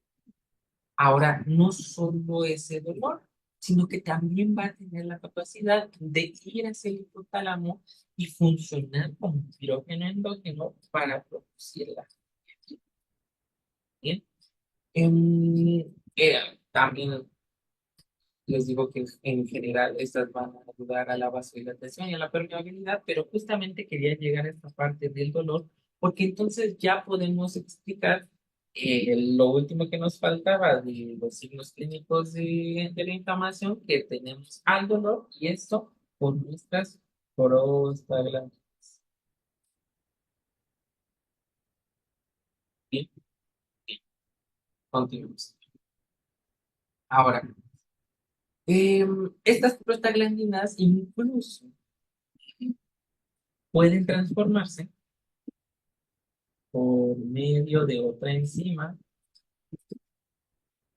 Ahora, no solo ese dolor, sino que también va a tener la capacidad de ir hacia el hipotálamo y funcionar como quirógeno endógeno para producirla. Bien. Em, también les digo que en general estas van a ayudar a la vasodilatación y a la permeabilidad, pero justamente quería llegar a esta parte del dolor, porque entonces ya podemos explicar lo último que nos faltaba de los signos clínicos de la inflamación, que tenemos al dolor y esto por nuestras prostaglandinas. Bien, continuamos. Ahora, estas prostaglandinas incluso pueden transformarse por medio de otra enzima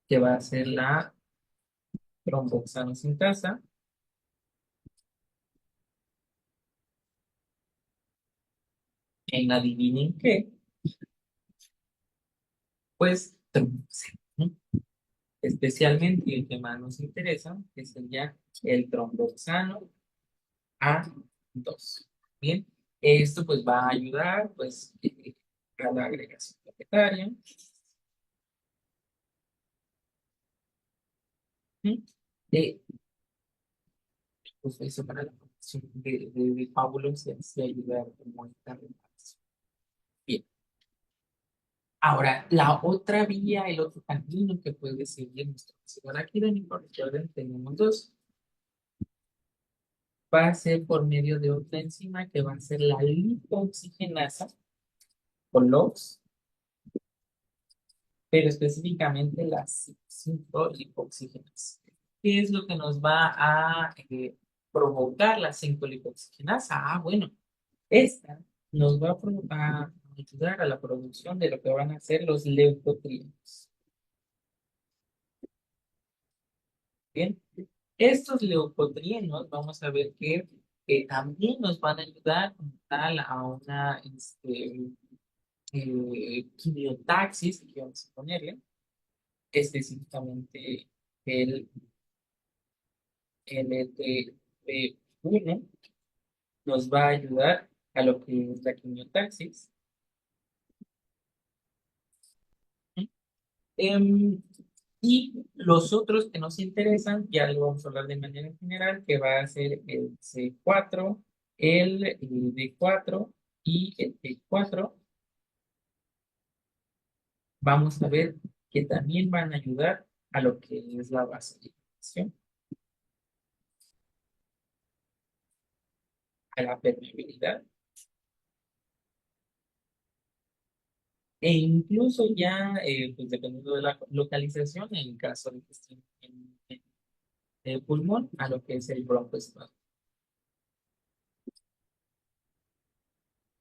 que va a ser la tromboxano sintasa, en adivinen qué, pues tromboxano, ¿no? Especialmente el que más nos interesa, que sería el tromboxano A2. Bien, esto pues va a ayudar pues a la agregación plaquetaria, ¿sí? Eh, pues eso para la formación de pábulos y así ayudar como esta reparación. Bien. Ahora, la otra vía, el otro camino que puede seguir nuestro sistema arquitectónico, recuerden, tenemos dos, va a ser por medio de otra enzima que va a ser la lipoxigenasa o LOX, pero específicamente la 5-lipoxigenasa. ¿Qué es lo que nos va a provocar la 5-lipoxigenasa? Ah, bueno, esta nos va a ayudar a la producción de lo que van a ser los leucotrienos. Bien, estos leucotrienos, vamos a ver que también nos van a ayudar como tal a una quimiotaxis, que vamos a ponerle, específicamente el LTP1 nos va a ayudar a lo que es la quimiotaxis. ¿Sí? Em, y los otros que nos interesan, ya lo vamos a hablar de manera general, que va a ser el C4, el D4 y el P4. Vamos a ver que también van a ayudar a lo que es la vasodilatación, a la permeabilidad e incluso ya, pues dependiendo de la localización, en el caso de que esté en el pulmón, a lo que es el broncoespasmo.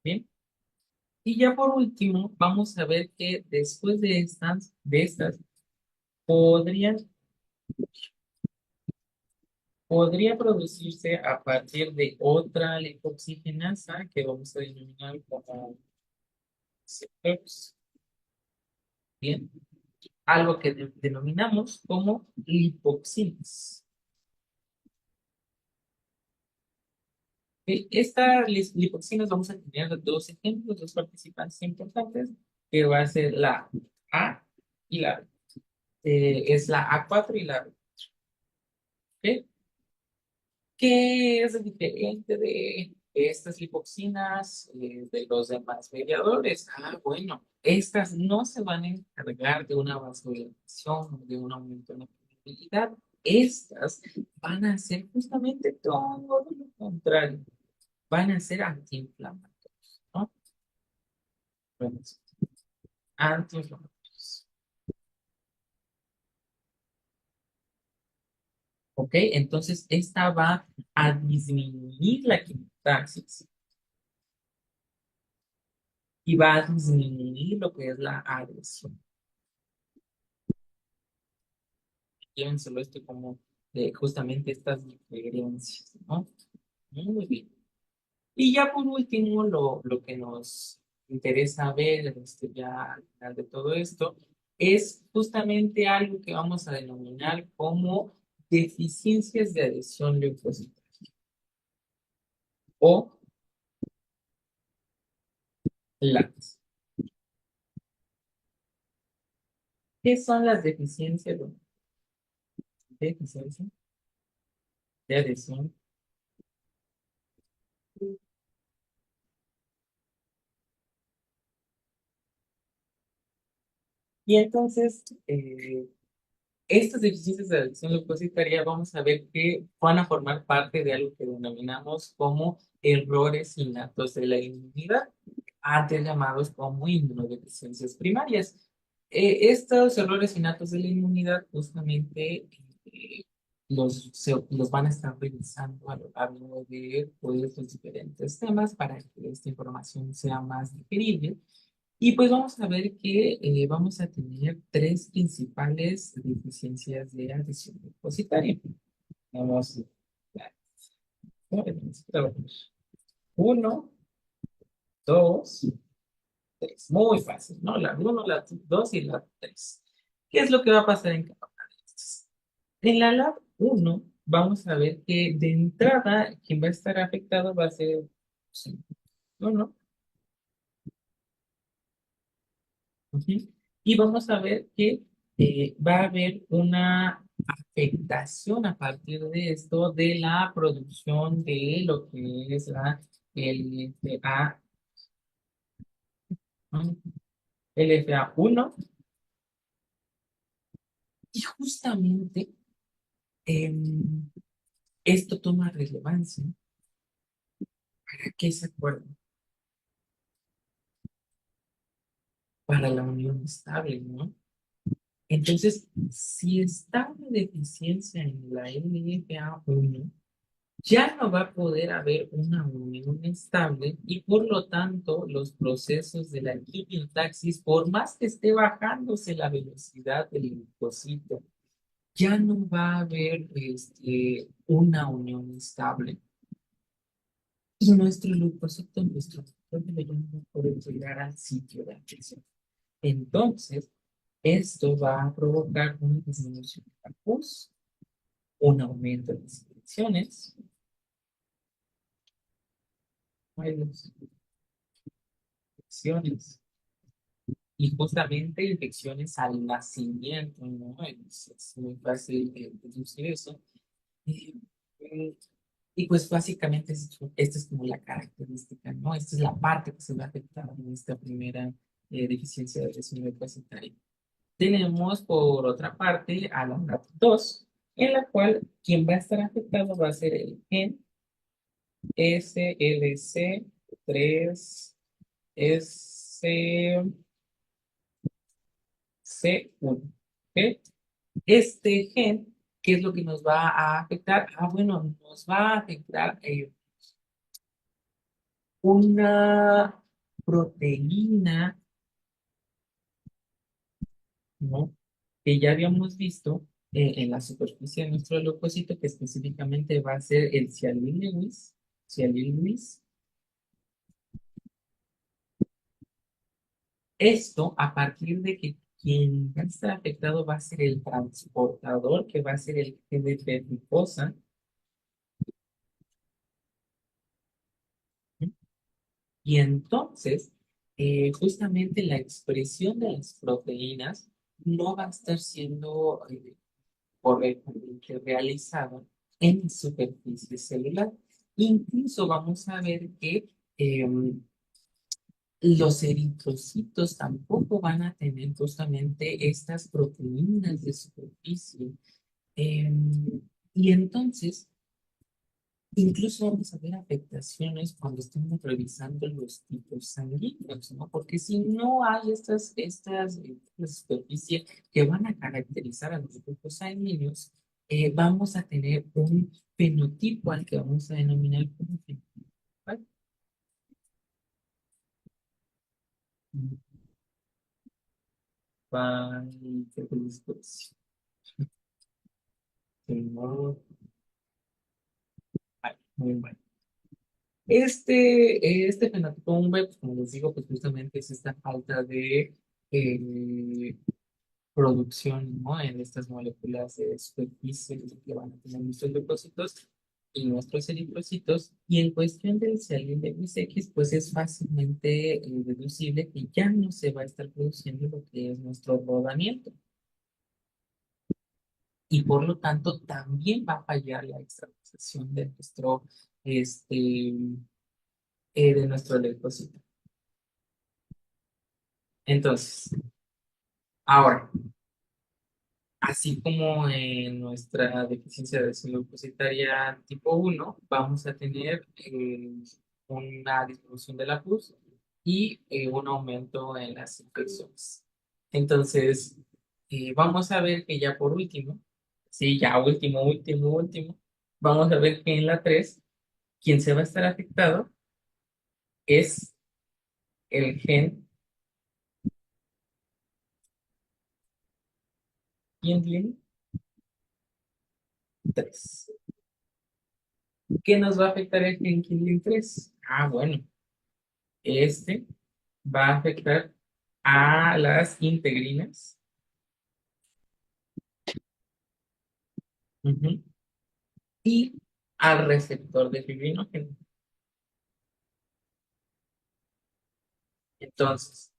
Bien. Y ya por último, vamos a ver que después de estas podrían, podría producirse a partir de otra lipoxigenasa que vamos a denominar como CETOX. Bien, algo que denominamos como lipoxinas. Esta lipoxinas vamos a tener dos ejemplos, dos participantes importantes, que va a ser la A y la B. Es la A4 y la B. ¿Ok? ¿Qué es diferente de estas lipoxinas de los demás mediadores? Ah, bueno, estas no se van a encargar de una vasodilatación o de un aumento en la permeabilidad. Estas van a hacer justamente todo lo contrario. Van a ser antiinflamatorios, ¿no? Bueno, antiinflamatorios. ¿Ok? Entonces, esta va a disminuir la quimiotaxis y va a disminuir lo que es la adhesión. Llévenselo esto como de justamente estas diferencias, ¿no? Muy bien. Y ya por último, lo que nos interesa ver ya al final de todo esto es justamente algo que vamos a denominar como deficiencias de adhesión leucocitaria o LADs. ¿Qué son las deficiencias deficiencia de adhesión? Y entonces, estas deficiencias de adhesión leucocitaria vamos a ver que van a formar parte de algo que denominamos como errores innatos de la inmunidad, antes llamados como inmunodeficiencias primarias. Estos errores innatos de la inmunidad justamente los van a estar revisando a lo largo de pues, los diferentes temas para que esta información sea más digerible. Y pues vamos a ver que vamos a tener tres principales deficiencias de adhesión depositaria. Vamos a ver. Uno, dos, tres. Muy fácil, ¿no? La uno, la dos y la tres. ¿Qué es lo que va a pasar en cada una de estas? En la lab uno, vamos a ver que de entrada, quien va a estar afectado va a ser sí, uno. Ujú. Y vamos a ver que va a haber una afectación a partir de esto de la producción de lo que es la LFA, ¿no? LFA1. Y justamente em, esto toma relevancia para que se acuerde para la unión estable, ¿no? Entonces, si está una deficiencia en la LFA1, ya no va a poder haber una unión estable y por lo tanto los procesos de la quimiotaxis, por más que esté bajándose la velocidad del linfocito, ya no va a haber una unión estable. Y nuestro leucocito, nuestro factor de ya no va a poder llegar al sitio de acción. Entonces, esto va a provocar una disminución de la pus, un aumento de las infecciones, infecciones y justamente infecciones al nacimiento, ¿no? Es muy fácil deducir eso. Y, eh, y pues básicamente esta es como la característica, ¿no? Esta es la parte que se va a afectar en esta primera deficiencia de adhesión leucocitaria. Tenemos por otra parte a la NAT2, en la cual quien va a estar afectado va a ser el gen SLC3S C1. ¿Ok? Este gen, ¿qué es lo que nos va a afectar? Ah, bueno, nos va a afectar una proteína, ¿no? Que ya habíamos visto en la superficie de nuestro leucocito, que específicamente va a ser el sialil-Lewis. Sialil-Lewis. Esto a partir de que quien va a estar afectado va a ser el transportador, que va a ser el gen de glucosa. Y entonces, justamente la expresión de las proteínas no va a estar siendo correctamente realizada en superficie celular. Incluso vamos a ver que los eritrocitos tampoco van a tener justamente estas proteínas de superficie. Em, y entonces, incluso vamos a ver afectaciones cuando estamos revisando los tipos sanguíneos, ¿no? Porque si no hay esta superficie que van a caracterizar a los grupos sanguíneos, vamos a tener un fenotipo al que vamos a denominar como fenotipo. ¿Vale? Vale, qué predisposición. No, vale, muy bueno. Este fenotipo 1B, pues como les digo, pues justamente es esta falta de eh, producción, ¿no? En estas moléculas de superficie que van a tener nuestros leucocitos y nuestros eritrocitos. Y en cuestión del CELIN de X, pues es fácilmente deducible que ya no se va a estar produciendo lo que es nuestro rodamiento. Y por lo tanto también va a fallar la extravasación este, de nuestro leucocito. Entonces, ahora, así como en nuestra deficiencia de leucocitaria tipo 1 vamos a tener una disminución de la pus y un aumento en las infecciones. Entonces, vamos a ver que ya por último, sí, ya último, vamos a ver que en la 3 quien se va a estar afectado es el gen, ¿quién tiene? 3. ¿Qué nos va a afectar el gen Kindling 3? Ah, bueno, este va a afectar a las integrinas, ujú, y al receptor de fibrinógeno. Entonces,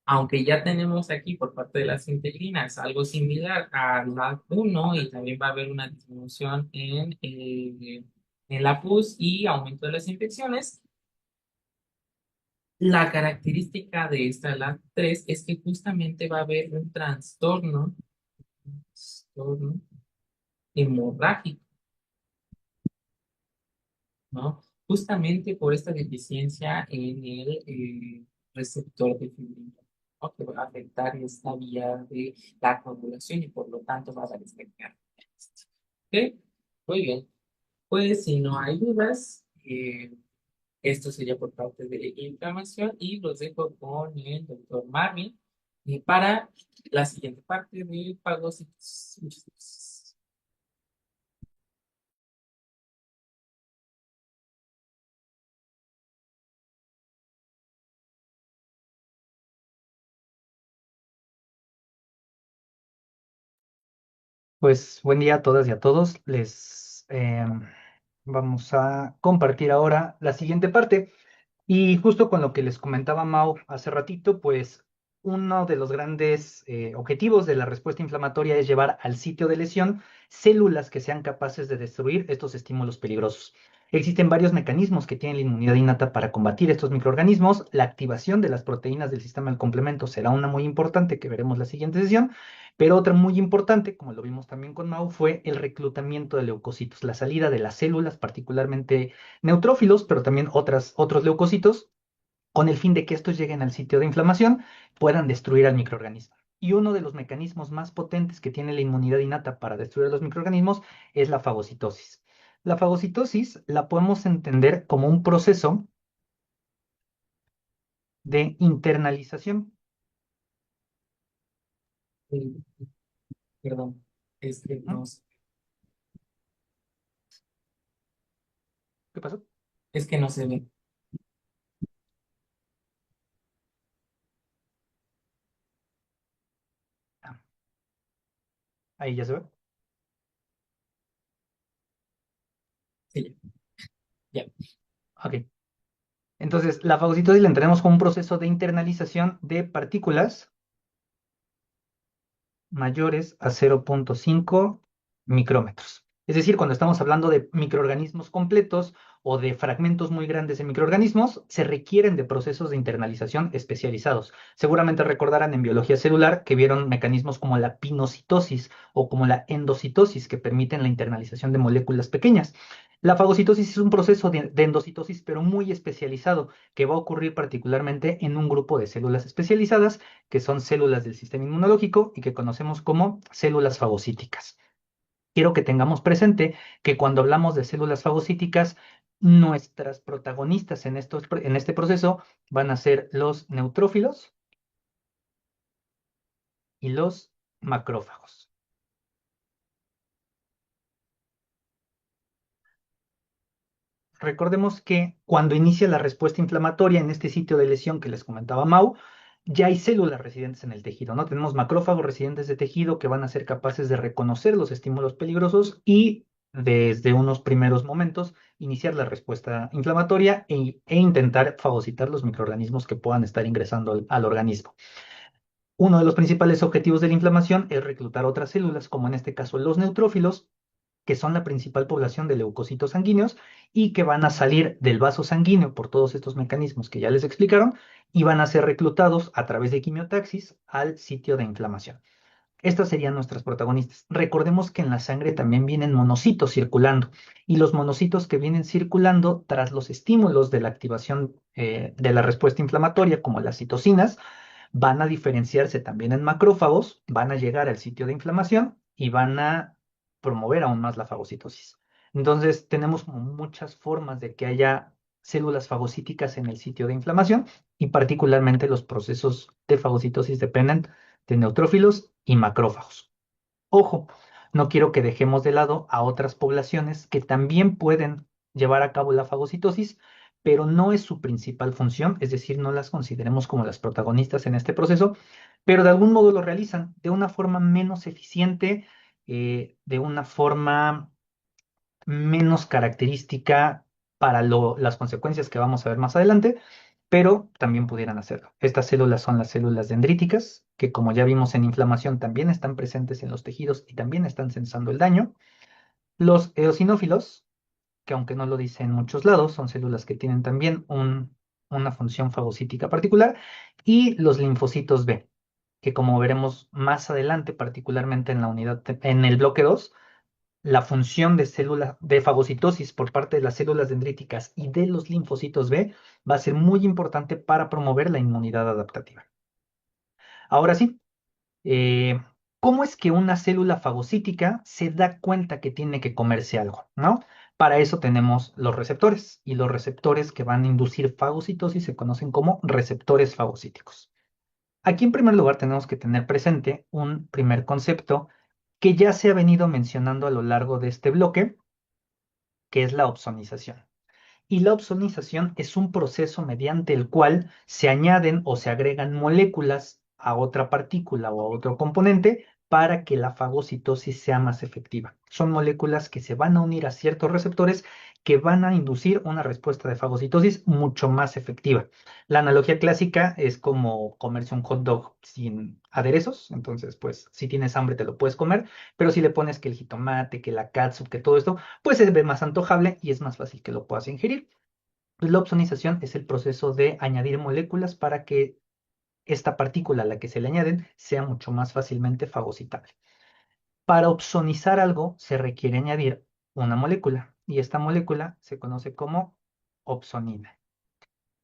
aunque ya tenemos aquí por parte de las integrinas algo similar a la 1 y también va a haber una disminución en la pus y aumento de las infecciones, la característica de esta la 3 es que justamente va a haber un trastorno hemorrágico, ¿no? Justamente por esta deficiencia en el receptor de fibrina, ¿no? Que va a afectar esta vía de la coagulación y por lo tanto va a dar este cambio. ¿Ok? Muy bien. Pues si no hay dudas, esto sería por parte de inflamación y los dejo con el doctor Marvin para la siguiente parte de fagocitos. Muchas gracias. Pues buen día a todas y a todos. Les vamos a compartir ahora la siguiente parte. Y justo con lo que les comentaba Mau hace ratito, pues uno de los grandes objetivos de la respuesta inflamatoria es llevar al sitio de lesión células que sean capaces de destruir estos estímulos peligrosos. Existen varios mecanismos que tienen la inmunidad innata para combatir estos microorganismos. La activación de las proteínas del sistema del complemento será una muy importante que veremos la siguiente sesión, pero otra muy importante, como lo vimos también con Mau, fue el reclutamiento de leucocitos, la salida de las células, particularmente neutrófilos, pero también otros leucocitos, con el fin de que estos lleguen al sitio de inflamación, puedan destruir al microorganismo. Y uno de los mecanismos más potentes que tiene la inmunidad innata para destruir a los microorganismos es la fagocitosis. La fagocitosis la podemos entender como un proceso de internalización. Eh, Perdón, es que ¿Mm? no, ¿Qué pasó? es que no se ve. Ah, ahí ya se ve. Sí, ya. Ok. Entonces, la fagocitosis la entendemos como un proceso de internalización de partículas mayores a 0,5 micrómetros. Es decir, cuando estamos hablando de microorganismos completos o de fragmentos muy grandes de microorganismos, se requieren de procesos de internalización especializados. Seguramente recordarán en biología celular que vieron mecanismos como la pinocitosis o como la endocitosis que permiten la internalización de moléculas pequeñas. La fagocitosis es un proceso de endocitosis, pero muy especializado, que va a ocurrir particularmente en un grupo de células especializadas que son células del sistema inmunológico y que conocemos como células fagocíticas. Quiero que tengamos presente que cuando hablamos de células fagocíticas, nuestras protagonistas en este proceso van a ser los neutrófilos y los macrófagos. Recordemos que cuando inicia la respuesta inflamatoria en este sitio de lesión que les comentaba Mau, ya hay células residentes en el tejido, ¿no? Tenemos macrófagos residentes de tejido que van a ser capaces de reconocer los estímulos peligrosos y desde unos primeros momentos iniciar la respuesta inflamatoria e intentar fagocitar los microorganismos que puedan estar ingresando al organismo. Uno de los principales objetivos de la inflamación es reclutar otras células, como en este caso los neutrófilos, que son la principal población de leucocitos sanguíneos y que van a salir del vaso sanguíneo por todos estos mecanismos que ya les explicaron y van a ser reclutados a través de quimiotaxis al sitio de inflamación. Estas serían nuestras protagonistas. Recordemos que en la sangre también vienen monocitos circulando y los monocitos que vienen circulando tras los estímulos de la activación de la respuesta inflamatoria, como las citocinas, van a diferenciarse también en macrófagos, van a llegar al sitio de inflamación y van a promover aún más la fagocitosis. Entonces, tenemos como muchas formas de que haya células fagocíticas en el sitio de inflamación y particularmente los procesos de fagocitosis dependen de neutrófilos y macrófagos. Ojo, no quiero que dejemos de lado a otras poblaciones que también pueden llevar a cabo la fagocitosis, pero no es su principal función, es decir, no las consideremos como las protagonistas en este proceso, pero de algún modo lo realizan de una forma menos eficiente, de una forma menos característica para las consecuencias que vamos a ver más adelante, pero también pudieran hacerlo. Estas células son las células dendríticas, que como ya vimos en inflamación, también están presentes en los tejidos y también están sensando el daño. Los eosinófilos, que aunque no lo dice en muchos lados, son células que tienen también una función fagocítica particular. Y los linfocitos B, que como veremos más adelante, particularmente en la en el bloque 2, la función de célula de fagocitosis por parte de las células dendríticas y de los linfocitos B va a ser muy importante para promover la inmunidad adaptativa. Ahora sí, eh, ¿cómo es que una célula fagocítica se da cuenta que tiene que comerse algo, ¿no? Para eso tenemos los receptores y los receptores que van a inducir fagocitosis se conocen como receptores fagocíticos. Aquí en primer lugar tenemos que tener presente un primer concepto que ya se ha venido mencionando a lo largo de este bloque, que es la opsonización. Y la opsonización es un proceso mediante el cual se añaden o se agregan moléculas a otra partícula o a otro componente para que la fagocitosis sea más efectiva. Son moléculas que se van a unir a ciertos receptores que van a inducir una respuesta de fagocitosis mucho más efectiva. La analogía clásica es como comerse un hot dog sin aderezos, entonces pues si tienes hambre te lo puedes comer, pero si le pones que el jitomate, que la catsup, que todo esto, pues se ve más antojable y es más fácil que lo puedas ingerir. Pues la opsonización es el proceso de añadir moléculas para que esta partícula a la que se le añaden sea mucho más fácilmente fagocitable. Para opsonizar algo se requiere añadir una molécula y esta molécula se conoce como opsonina.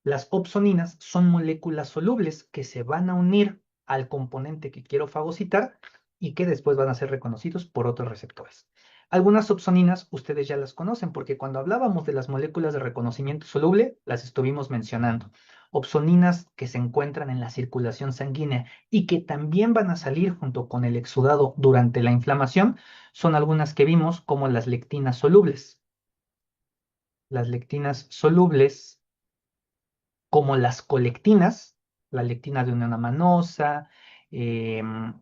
Las opsoninas son moléculas solubles que se van a unir al componente que quiero fagocitar y que después van a ser reconocidos por otros receptores. Algunas opsoninas ustedes ya las conocen porque cuando hablábamos de las moléculas de reconocimiento soluble, las estuvimos mencionando. Opsoninas que se encuentran en la circulación sanguínea y que también van a salir junto con el exudado durante la inflamación son algunas que vimos como las lectinas solubles. Las lectinas solubles como las colectinas, la lectina de unión amanosa, em,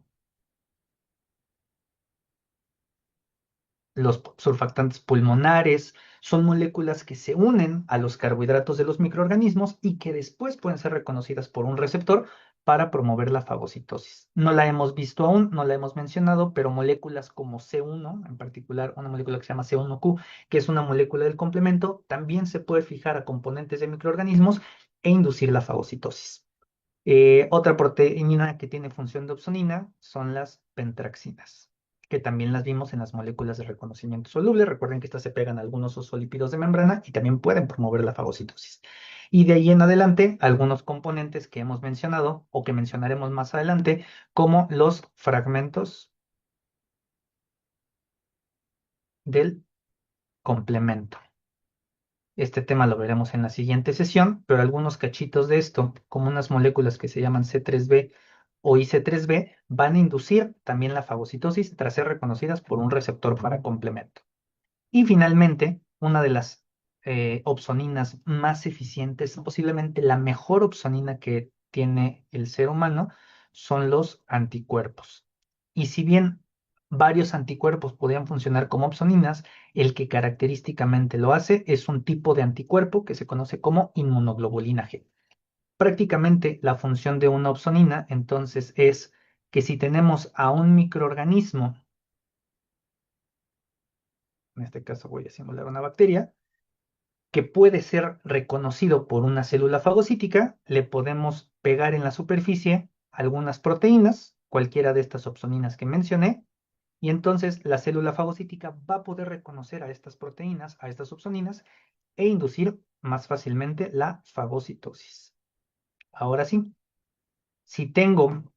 los surfactantes pulmonares, son moléculas que se unen a los carbohidratos de los microorganismos y que después pueden ser reconocidas por un receptor para promover la fagocitosis. No la hemos visto aún, no la hemos mencionado, pero moléculas como C1, en particular una molécula que se llama C1Q, que es una molécula del complemento, también se puede fijar a componentes de microorganismos e inducir la fagocitosis. Otra proteína que tiene función de opsonina son las pentraxinas, que también las vimos en las moléculas de reconocimiento soluble. Recuerden que estas se pegan a algunos fosfolípidos de membrana y también pueden promover la fagocitosis. Y de ahí en adelante, algunos componentes que hemos mencionado o que mencionaremos más adelante, como los fragmentos del complemento. Este tema lo veremos en la siguiente sesión, pero algunos cachitos de esto, como unas moléculas que se llaman C3b o IC3b, van a inducir también la fagocitosis tras ser reconocidas por un receptor para complemento. Y finalmente, una de las opsoninas más eficientes, posiblemente la mejor opsonina que tiene el ser humano, son los anticuerpos. Y si bien varios anticuerpos podrían funcionar como opsoninas, el que característicamente lo hace es un tipo de anticuerpo que se conoce como inmunoglobulina G. Prácticamente la función de una opsonina, entonces, es que si tenemos a un microorganismo, en este caso voy a simular una bacteria, que puede ser reconocido por una célula fagocítica, le podemos pegar en la superficie algunas proteínas, cualquiera de estas opsoninas que mencioné, y entonces la célula fagocítica va a poder reconocer a estas proteínas, a estas opsoninas, e inducir más fácilmente la fagocitosis. Ahora sí, si tengo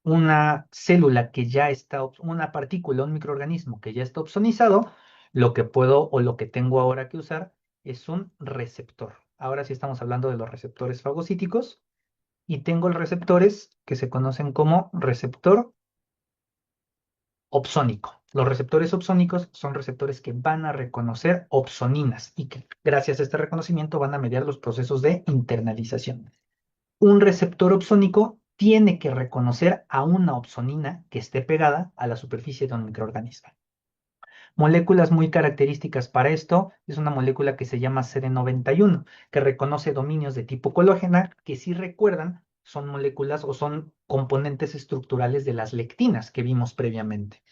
una célula que ya está, una partícula, un microorganismo que ya está opsonizado, lo que puedo o lo que tengo ahora que usar es un receptor. Ahora sí estamos hablando de los receptores fagocíticos y tengo los receptores que se conocen como receptor opsónico. Los receptores opsónicos son receptores que van a reconocer opsoninas y que gracias a este reconocimiento van a mediar los procesos de internalización. Un receptor opsónico tiene que reconocer a una opsonina que esté pegada a la superficie de un microorganismo. Moléculas muy características para esto es una molécula que se llama CD91, que reconoce dominios de tipo colágena, que si recuerdan son moléculas o son componentes estructurales de las lectinas que vimos previamente,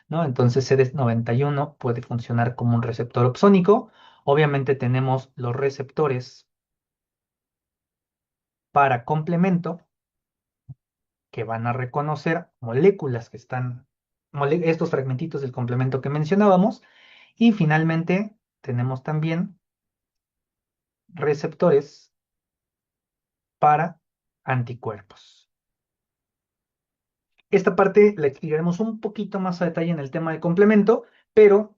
¿no? Entonces CD91 puede funcionar como un receptor opsónico. Obviamente tenemos los receptores para complemento, que van a reconocer moléculas que están, estos fragmentitos del complemento que mencionábamos. Y finalmente tenemos también receptores para anticuerpos. Esta parte la explicaremos un poquito más a detalle en el tema de complemento, pero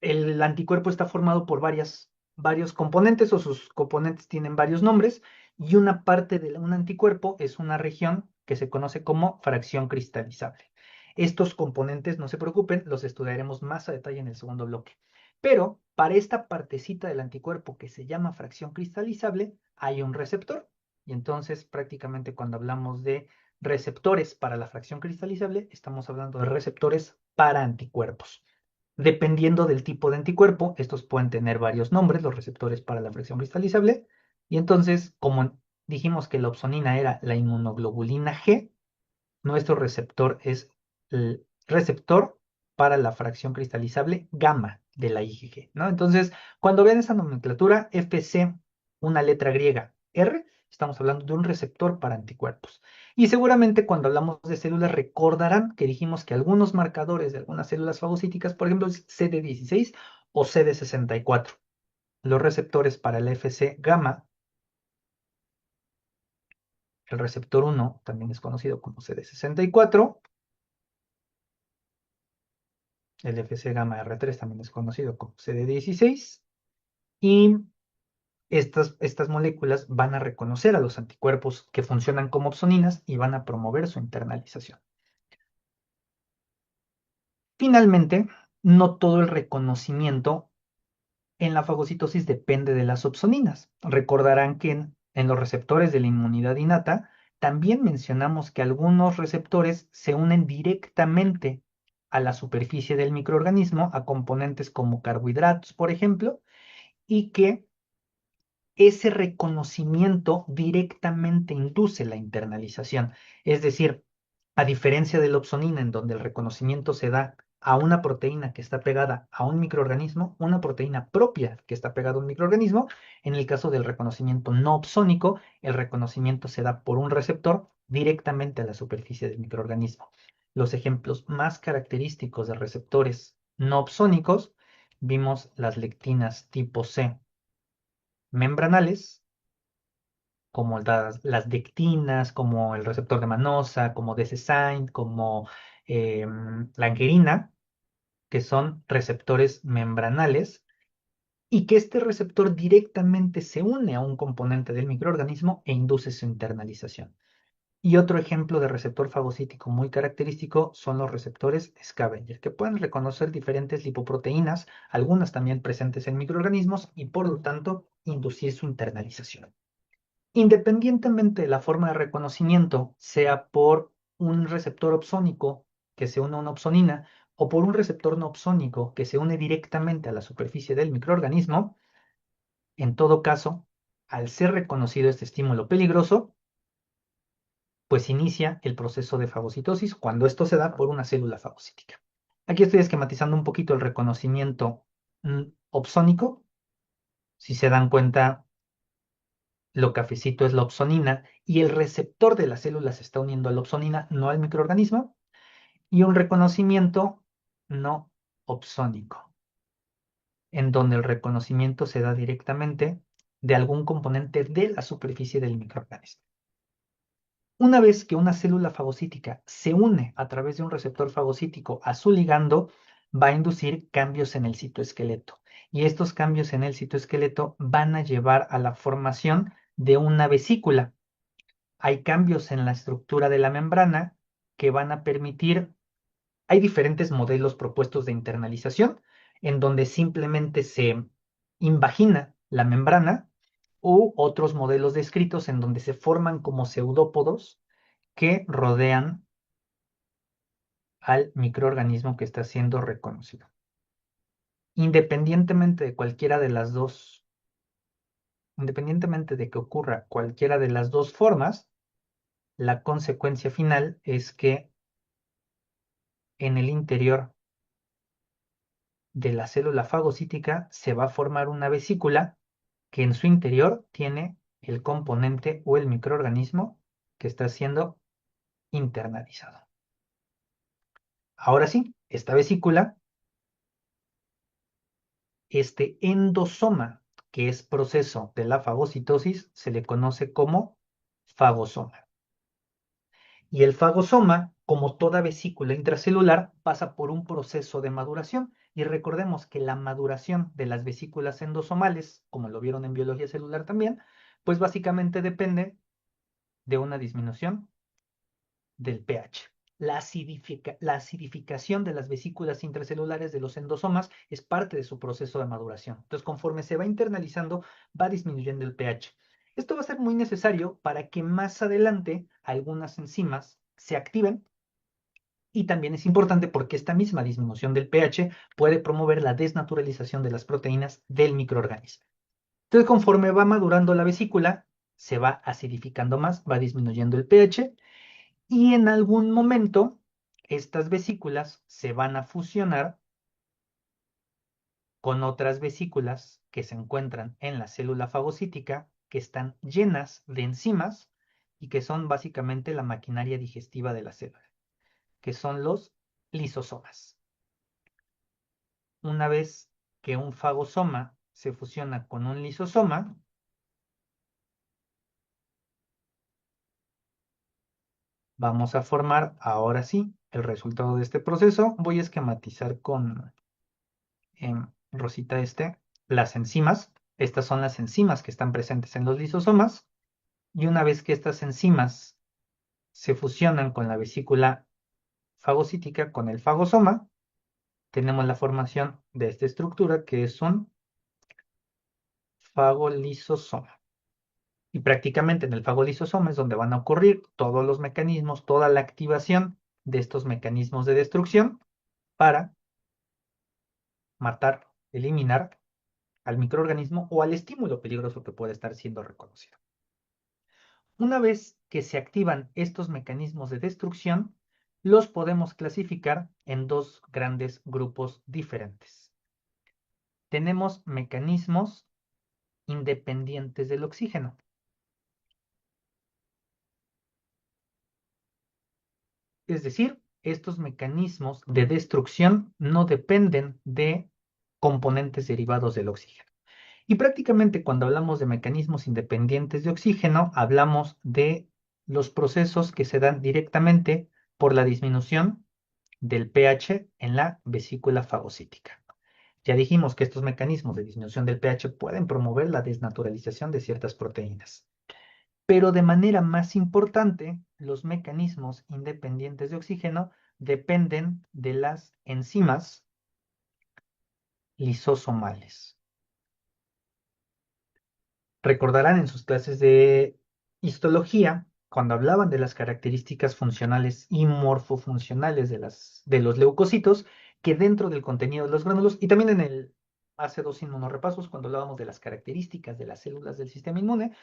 el anticuerpo está formado por varios componentes o sus componentes tienen varios nombres y una parte de un anticuerpo es una región que se conoce como fracción cristalizable. Estos componentes, no se preocupen, los estudiaremos más a detalle en el segundo bloque. Pero para esta partecita del anticuerpo que se llama fracción cristalizable, hay un receptor. Y entonces prácticamente cuando hablamos de receptores para la fracción cristalizable, estamos hablando de receptores para anticuerpos. Dependiendo del tipo de anticuerpo, estos pueden tener varios nombres, los receptores para la fracción cristalizable. Y entonces, como dijimos que la opsonina era la inmunoglobulina G, nuestro receptor es el receptor para la fracción cristalizable gamma de la IgG, ¿no? Entonces, cuando vean esa nomenclatura, FC, una letra griega, R, estamos hablando de un receptor para anticuerpos. Y seguramente cuando hablamos de células recordarán que dijimos que algunos marcadores de algunas células fagocíticas, por ejemplo, es CD16 o CD64. Los receptores para el FC gamma, el receptor 1 también es conocido como CD64. El FC gamma R3 también es conocido como CD16. Y estas moléculas van a reconocer a los anticuerpos que funcionan como opsoninas y van a promover su internalización. Finalmente, no todo el reconocimiento en la fagocitosis depende de las opsoninas. Recordarán que en los receptores de la inmunidad innata también mencionamos que algunos receptores se unen directamente a la superficie del microorganismo, a componentes como carbohidratos, por ejemplo, y que ese reconocimiento directamente induce la internalización. Es decir, a diferencia de la opsonina, en donde el reconocimiento se da a una proteína que está pegada a un microorganismo, una proteína propia que está pegada a un microorganismo, en el caso del reconocimiento no opsónico, el reconocimiento se da por un receptor directamente a la superficie del microorganismo. Los ejemplos más característicos de receptores no opsónicos, vimos las lectinas tipo C membranales, como las dectinas, como el receptor de manosa, como DCSINT, como la angerina, que son receptores membranales, y que este receptor directamente se une a un componente del microorganismo e induce su internalización. Y otro ejemplo de receptor fagocítico muy característico son los receptores scavenger, que pueden reconocer diferentes lipoproteínas, algunas también presentes en microorganismos, y por lo tanto inducir su internalización. Independientemente de la forma de reconocimiento, sea por un receptor opsónico que se une a una opsonina o por un receptor no opsónico que se une directamente a la superficie del microorganismo, en todo caso, al ser reconocido este estímulo peligroso, pues inicia el proceso de fagocitosis cuando esto se da por una célula fagocítica. Aquí estoy esquematizando un poquito el reconocimiento opsónico. Si se dan cuenta, lo cafecito es la opsonina y el receptor de la célula se está uniendo a la opsonina, no al microorganismo, y un reconocimiento no opsónico, en donde el reconocimiento se da directamente de algún componente de la superficie del microorganismo. Una vez que una célula fagocítica se une a través de un receptor fagocítico a su ligando, va a inducir cambios en el citoesqueleto. Y estos cambios en el citoesqueleto van a llevar a la formación de una vesícula. Hay cambios en la estructura de la membrana que van a permitir, hay diferentes modelos propuestos de internalización, en donde simplemente se invagina la membrana, u otros modelos descritos en donde se forman como pseudópodos que rodean al microorganismo que está siendo reconocido. Independientemente de cualquiera de las dos, independientemente de que ocurra cualquiera de las dos formas, la consecuencia final es que en el interior de la célula fagocítica se va a formar una vesícula que en su interior tiene el componente o el microorganismo que está siendo internalizado. Ahora sí, esta vesícula, este endosoma, que es proceso de la fagocitosis, se le conoce como fagosoma. Y el fagosoma, como toda vesícula intracelular, pasa por un proceso de maduración. Y recordemos que la maduración de las vesículas endosomales, como lo vieron en biología celular también, pues básicamente depende de una disminución del pH. La acidificación de las vesículas intracelulares de los endosomas es parte de su proceso de maduración. Entonces, conforme se va internalizando, va disminuyendo el pH. Esto va a ser muy necesario para que más adelante algunas enzimas se activen, y también es importante porque esta misma disminución del pH puede promover la desnaturalización de las proteínas del microorganismo. Entonces, conforme va madurando la vesícula, se va acidificando más, va disminuyendo el pH, y en algún momento estas vesículas se van a fusionar con otras vesículas que se encuentran en la célula fagocítica, que están llenas de enzimas y que son básicamente la maquinaria digestiva de la célula, que son los lisosomas. Una vez que un fagosoma se fusiona con un lisosoma, vamos a formar, ahora sí, el resultado de este proceso. Voy a esquematizar con rosita las enzimas. Estas son las enzimas que están presentes en los lisosomas. Y una vez que estas enzimas se fusionan con la vesícula fagocítica, con el fagosoma, tenemos la formación de esta estructura que es un fagolisosoma. Y prácticamente en el fagolisosoma es donde van a ocurrir todos los mecanismos, toda la activación de estos mecanismos de destrucción para matar, eliminar al microorganismo o al estímulo peligroso que puede estar siendo reconocido. Una vez que se activan estos mecanismos de destrucción, los podemos clasificar en dos grandes grupos diferentes. Tenemos mecanismos independientes del oxígeno. Es decir, estos mecanismos de destrucción no dependen de componentes derivados del oxígeno. Y prácticamente cuando hablamos de mecanismos independientes de oxígeno, hablamos de los procesos que se dan directamente por la disminución del pH en la vesícula fagocítica. Ya dijimos que estos mecanismos de disminución del pH pueden promover la desnaturalización de ciertas proteínas. Pero de manera más importante, los mecanismos independientes de oxígeno dependen de las enzimas lisosomales. Recordarán en sus clases de histología, cuando hablaban de las características funcionales y morfofuncionales de los leucocitos, que dentro del contenido de los gránulos, y también en el hace dos inmunorepasos, cuando hablábamos de las características de las células del sistema inmune,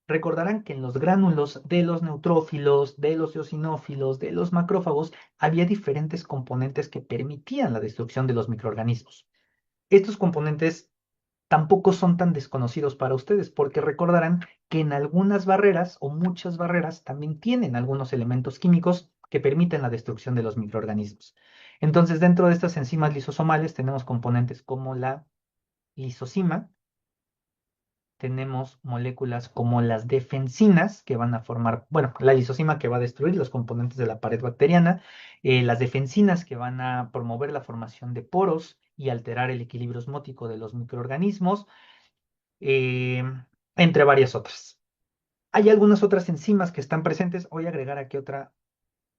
recordarán que en los gránulos de los neutrófilos, de los eosinófilos, de los macrófagos, había diferentes componentes que permitían la destrucción de los microorganismos. Estos componentes tampoco son tan desconocidos para ustedes, porque recordarán que en algunas barreras o muchas barreras también tienen algunos elementos químicos que permiten la destrucción de los microorganismos. Entonces, dentro de estas enzimas lisosomales tenemos componentes como la lisosima, tenemos moléculas como las defensinas que van a formar, bueno, la lisosima que va a destruir los componentes de la pared bacteriana, las defensinas que van a promover la formación de poros y alterar el equilibrio osmótico de los microorganismos, eh, entre varias otras. Hay algunas otras enzimas que están presentes. Voy a agregar aquí otra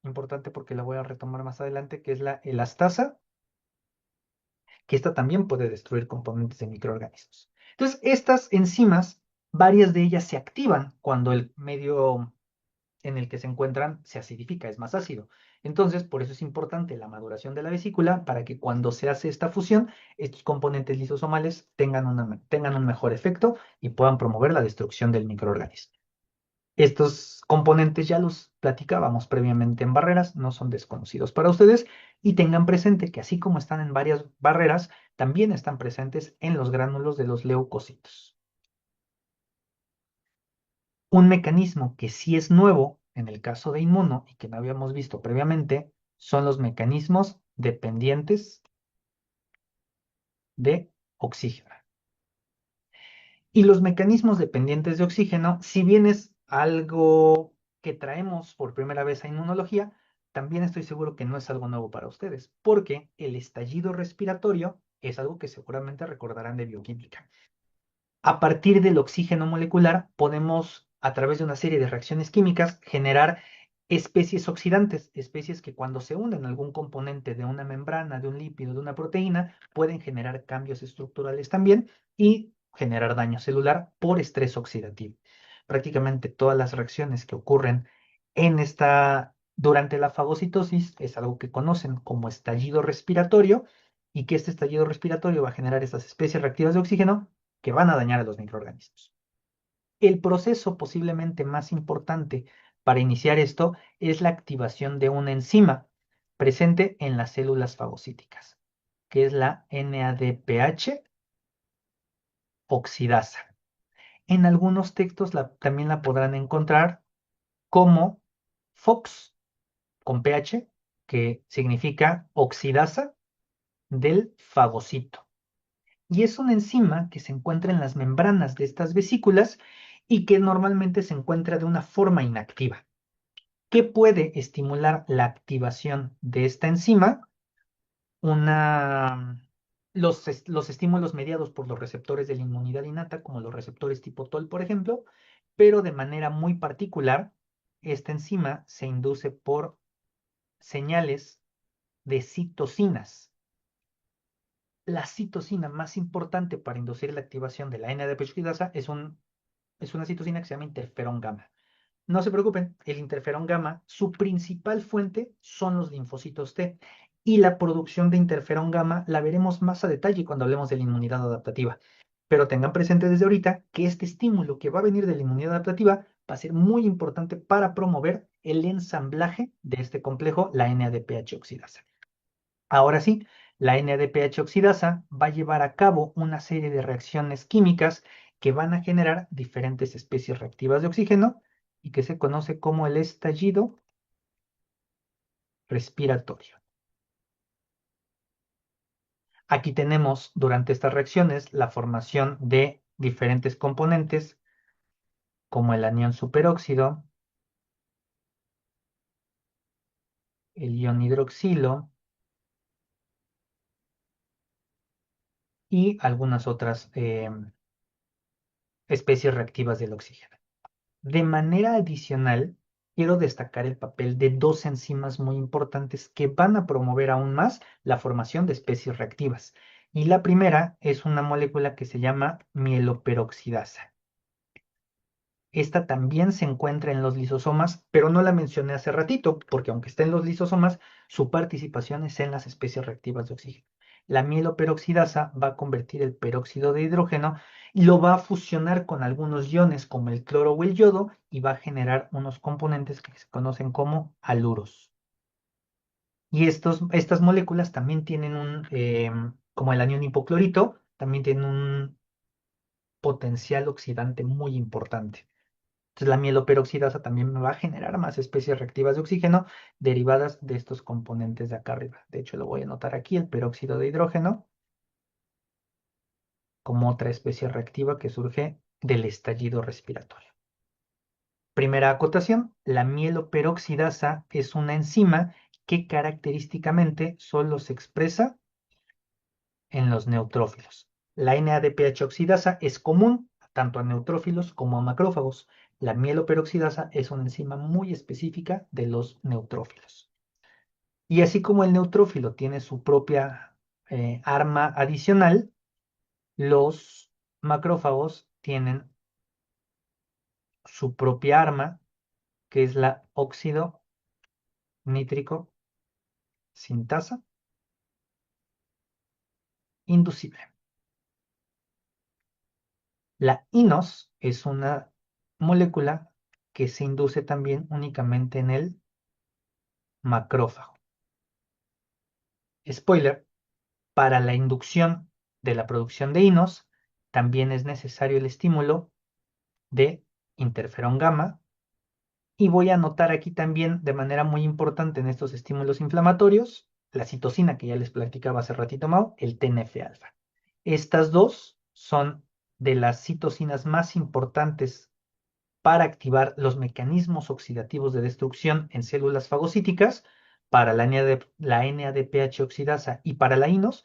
importante porque la voy a retomar más adelante, que es la elastasa, que esta también puede destruir componentes de microorganismos. Entonces, estas enzimas, varias de ellas se activan cuando el medio en el que se encuentran se acidifica, es más ácido. Entonces, por eso es importante la maduración de la vesícula para que cuando se hace esta fusión, estos componentes lisosomales tengan un mejor efecto y puedan promover la destrucción del microorganismo. Estos componentes ya los platicábamos previamente en barreras, no son desconocidos para ustedes y tengan presente que así como están en varias barreras, también están presentes en los gránulos de los leucocitos. Un mecanismo que sí es nuevo en el caso de inmuno y que no habíamos visto previamente son los mecanismos dependientes de oxígeno. Y los mecanismos dependientes de oxígeno, si bien es algo que traemos por primera vez a inmunología, también estoy seguro que no es algo nuevo para ustedes, porque el estallido respiratorio es algo que seguramente recordarán de bioquímica. A partir del oxígeno molecular podemos, a través de una serie de reacciones químicas, generar especies oxidantes, especies que cuando se unen a algún componente de una membrana, de un lípido, de una proteína, pueden generar cambios estructurales también y generar daño celular por estrés oxidativo. Prácticamente todas las reacciones que ocurren durante la fagocitosis es algo que conocen como estallido respiratorio y que este estallido respiratorio va a generar estas especies reactivas de oxígeno que van a dañar a los microorganismos. El proceso posiblemente más importante para iniciar esto es la activación de una enzima presente en las células fagocíticas, que es la NADPH oxidasa. En algunos textos también la podrán encontrar como FOX con pH, que significa oxidasa del fagocito. Y es una enzima que se encuentra en las membranas de estas vesículas y que normalmente se encuentra de una forma inactiva. ¿Qué puede estimular la activación de esta enzima? Una, los estímulos mediados por los receptores de la inmunidad innata, como los receptores tipo TOL, por ejemplo, pero de manera muy particular, esta enzima se induce por señales de citocinas. La citocina más importante para inducir la activación de la NADPH es una citocina que se llama interferón gamma. No se preocupen, el interferón gamma, su principal fuente son los linfocitos T y la producción de interferón gamma la veremos más a detalle cuando hablemos de la inmunidad adaptativa. Pero tengan presente desde ahorita que este estímulo que va a venir de la inmunidad adaptativa va a ser muy importante para promover el ensamblaje de este complejo, la NADPH oxidasa. Ahora sí, la NADPH oxidasa va a llevar a cabo una serie de reacciones químicas que van a generar diferentes especies reactivas de oxígeno y que se conoce como el estallido respiratorio. Aquí tenemos durante estas reacciones la formación de diferentes componentes como el anión superóxido, el ion hidroxilo y algunas otras especies reactivas del oxígeno. De manera adicional, quiero destacar el papel de dos enzimas muy importantes que van a promover aún más la formación de especies reactivas. Y la primera es una molécula que se llama mieloperoxidasa. Esta también se encuentra en los lisosomas, pero no la mencioné hace ratito, porque aunque está en los lisosomas, su participación es en las especies reactivas de oxígeno. La mieloperoxidasa va a convertir el peróxido de hidrógeno y lo va a fusionar con algunos iones como el cloro o el yodo y va a generar unos componentes que se conocen como haluros. Y estas moléculas también tienen como el anión hipoclorito, también tienen un potencial oxidante muy importante. Entonces, la mieloperoxidasa también me va a generar más especies reactivas de oxígeno derivadas de estos componentes de acá arriba. De hecho, lo voy a anotar aquí, el peróxido de hidrógeno, como otra especie reactiva que surge del estallido respiratorio. Primera acotación, la mieloperoxidasa es una enzima que característicamente solo se expresa en los neutrófilos. La NADPH oxidasa es común tanto a neutrófilos como a macrófagos. La mieloperoxidasa es una enzima muy específica de los neutrófilos. Y así como el neutrófilo tiene su propia arma adicional, los macrófagos tienen su propia arma, que es la óxido nítrico sintasa inducible. La inos es una molécula que se induce también únicamente en el macrófago. Spoiler, para la inducción de la producción de inos también es necesario el estímulo de interferón gamma y voy a anotar aquí también de manera muy importante en estos estímulos inflamatorios la citocina que ya les platicaba hace ratito Mau, el TNF-alfa. Estas dos son de las citocinas más importantes para activar los mecanismos oxidativos de destrucción en células fagocíticas para la NADPH oxidasa y para la INOS,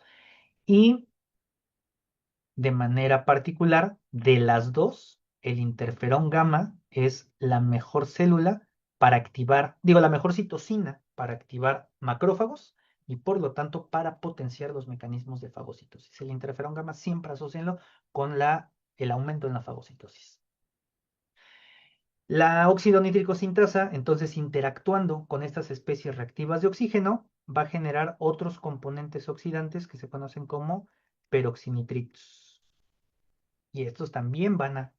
y de manera particular, de las dos, el interferón gamma es la mejor célula para activar, digo, la mejor citocina para activar macrófagos y por lo tanto para potenciar los mecanismos de fagocitosis. El interferón gamma siempre asocienlo con el aumento en la fagocitosis. La óxido nítrico sintasa, entonces interactuando con estas especies reactivas de oxígeno, va a generar otros componentes oxidantes que se conocen como peroxinitritos. Y estos también van a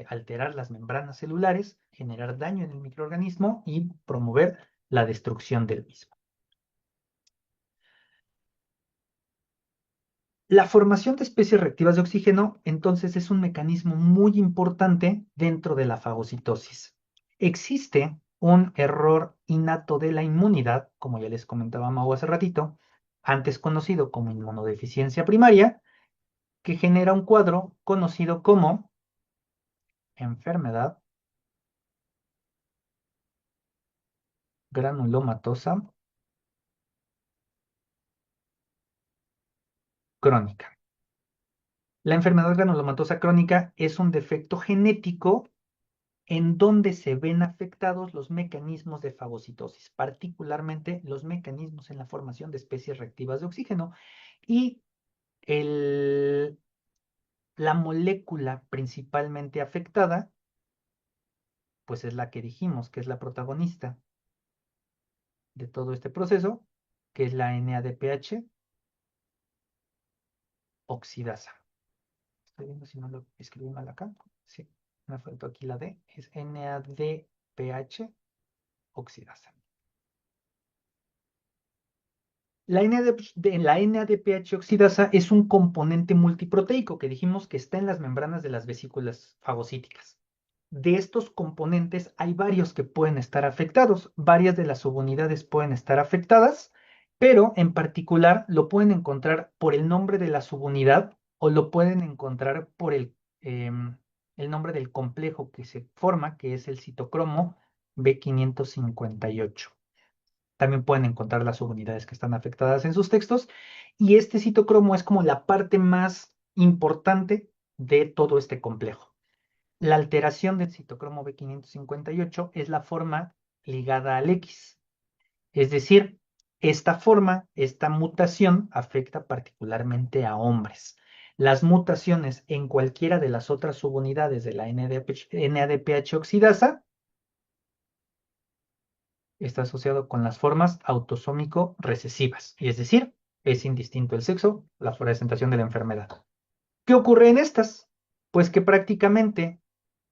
alterar las membranas celulares, generar daño en el microorganismo y promover la destrucción del mismo. La formación de especies reactivas de oxígeno, entonces, es un mecanismo muy importante dentro de la fagocitosis. Existe un error innato de la inmunidad, como ya les comentaba Mau hace ratito, antes conocido como inmunodeficiencia primaria, que genera un cuadro conocido como enfermedad granulomatosa crónica. La enfermedad granulomatosa crónica es un defecto genético en donde se ven afectados los mecanismos de fagocitosis, particularmente los mecanismos en la formación de especies reactivas de oxígeno. Y el- la molécula principalmente afectada, pues es la que dijimos que es la protagonista de todo este proceso, que es la NADPH oxidasa. Estoy viendo si no lo escribí mal acá. Sí, me faltó aquí la D. Es NADPH oxidasa. La NADPH oxidasa es un componente multiproteico que dijimos que está en las membranas de las vesículas fagocíticas. De estos componentes hay varios que pueden estar afectados, varias de las subunidades pueden estar afectadas, pero en particular lo pueden encontrar por el nombre de la subunidad o lo pueden encontrar por el nombre del complejo que se forma, que es el citocromo B558. También pueden encontrar las subunidades que están afectadas en sus textos. Y este citocromo es como la parte más importante de todo este complejo. La alteración del citocromo B558 es la forma ligada al X. Es decir, esta forma, esta mutación afecta particularmente a hombres. Las mutaciones en cualquiera de las otras subunidades de la NADPH oxidasa está asociado con las formas autosómico recesivas, y es decir, es indistinto el sexo, la presentación de la enfermedad. ¿Qué ocurre en estas? Pues que prácticamente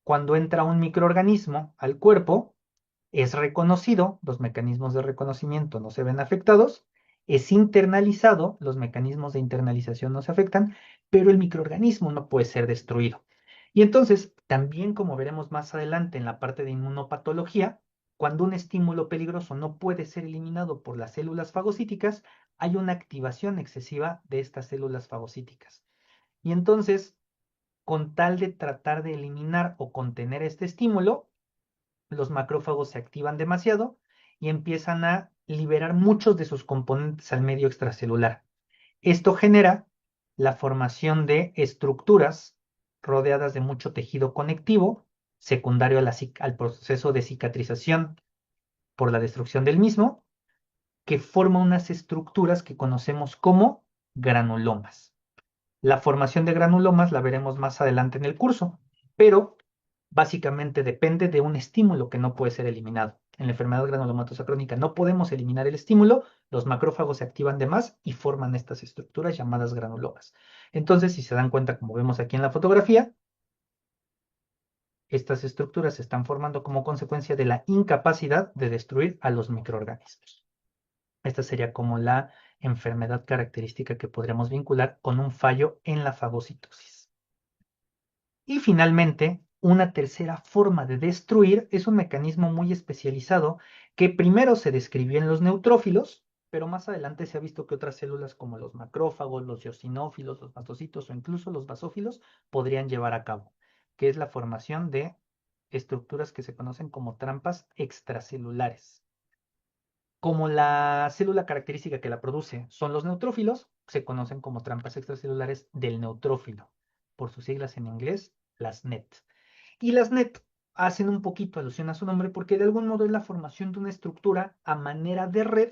cuando entra un microorganismo al cuerpo, es reconocido, los mecanismos de reconocimiento no se ven afectados, es internalizado, los mecanismos de internalización no se afectan, pero el microorganismo no puede ser destruido. Y entonces, también como veremos más adelante en la parte de inmunopatología, cuando un estímulo peligroso no puede ser eliminado por las células fagocíticas, hay una activación excesiva de estas células fagocíticas. Y entonces, con tal de tratar de eliminar o contener este estímulo, los macrófagos se activan demasiado y empiezan a liberar muchos de sus componentes al medio extracelular. Esto genera la formación de estructuras rodeadas de mucho tejido conectivo, secundario al proceso de cicatrización por la destrucción del mismo, que forma unas estructuras que conocemos como granulomas. La formación de granulomas la veremos más adelante en el curso, pero básicamente depende de un estímulo que no puede ser eliminado. En la enfermedad granulomatosa crónica no podemos eliminar el estímulo, los macrófagos se activan de más y forman estas estructuras llamadas granulomas. Entonces, si se dan cuenta, como vemos aquí en la fotografía, estas estructuras se están formando como consecuencia de la incapacidad de destruir a los microorganismos. Esta sería como la enfermedad característica que podríamos vincular con un fallo en la fagocitosis. Y finalmente, una tercera forma de destruir es un mecanismo muy especializado que primero se describió en los neutrófilos, pero más adelante se ha visto que otras células como los macrófagos, los eosinófilos, los mastocitos o incluso los basófilos podrían llevar a cabo, que es la formación de estructuras que se conocen como trampas extracelulares. Como la célula característica que la produce son los neutrófilos, se conocen como trampas extracelulares del neutrófilo, por sus siglas en inglés, las NET. Y las NET hacen un poquito alusión a su nombre porque de algún modo es la formación de una estructura a manera de red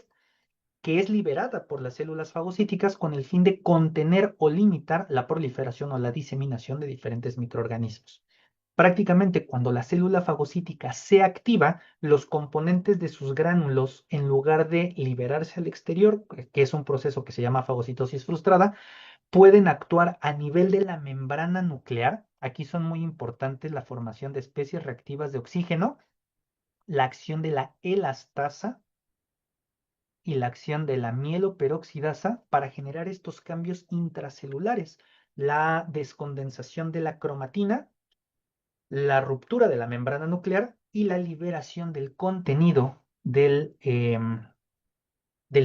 que es liberada por las células fagocíticas con el fin de contener o limitar la proliferación o la diseminación de diferentes microorganismos. Prácticamente cuando la célula fagocítica se activa, los componentes de sus gránulos, en lugar de liberarse al exterior, que es un proceso que se llama fagocitosis frustrada, pueden actuar a nivel de la membrana nuclear. Aquí son muy importantes la formación de especies reactivas de oxígeno, la acción de la elastasa y la acción de la mieloperoxidasa para generar estos cambios intracelulares, la descondensación de la cromatina, la ruptura de la membrana nuclear y la liberación del contenido del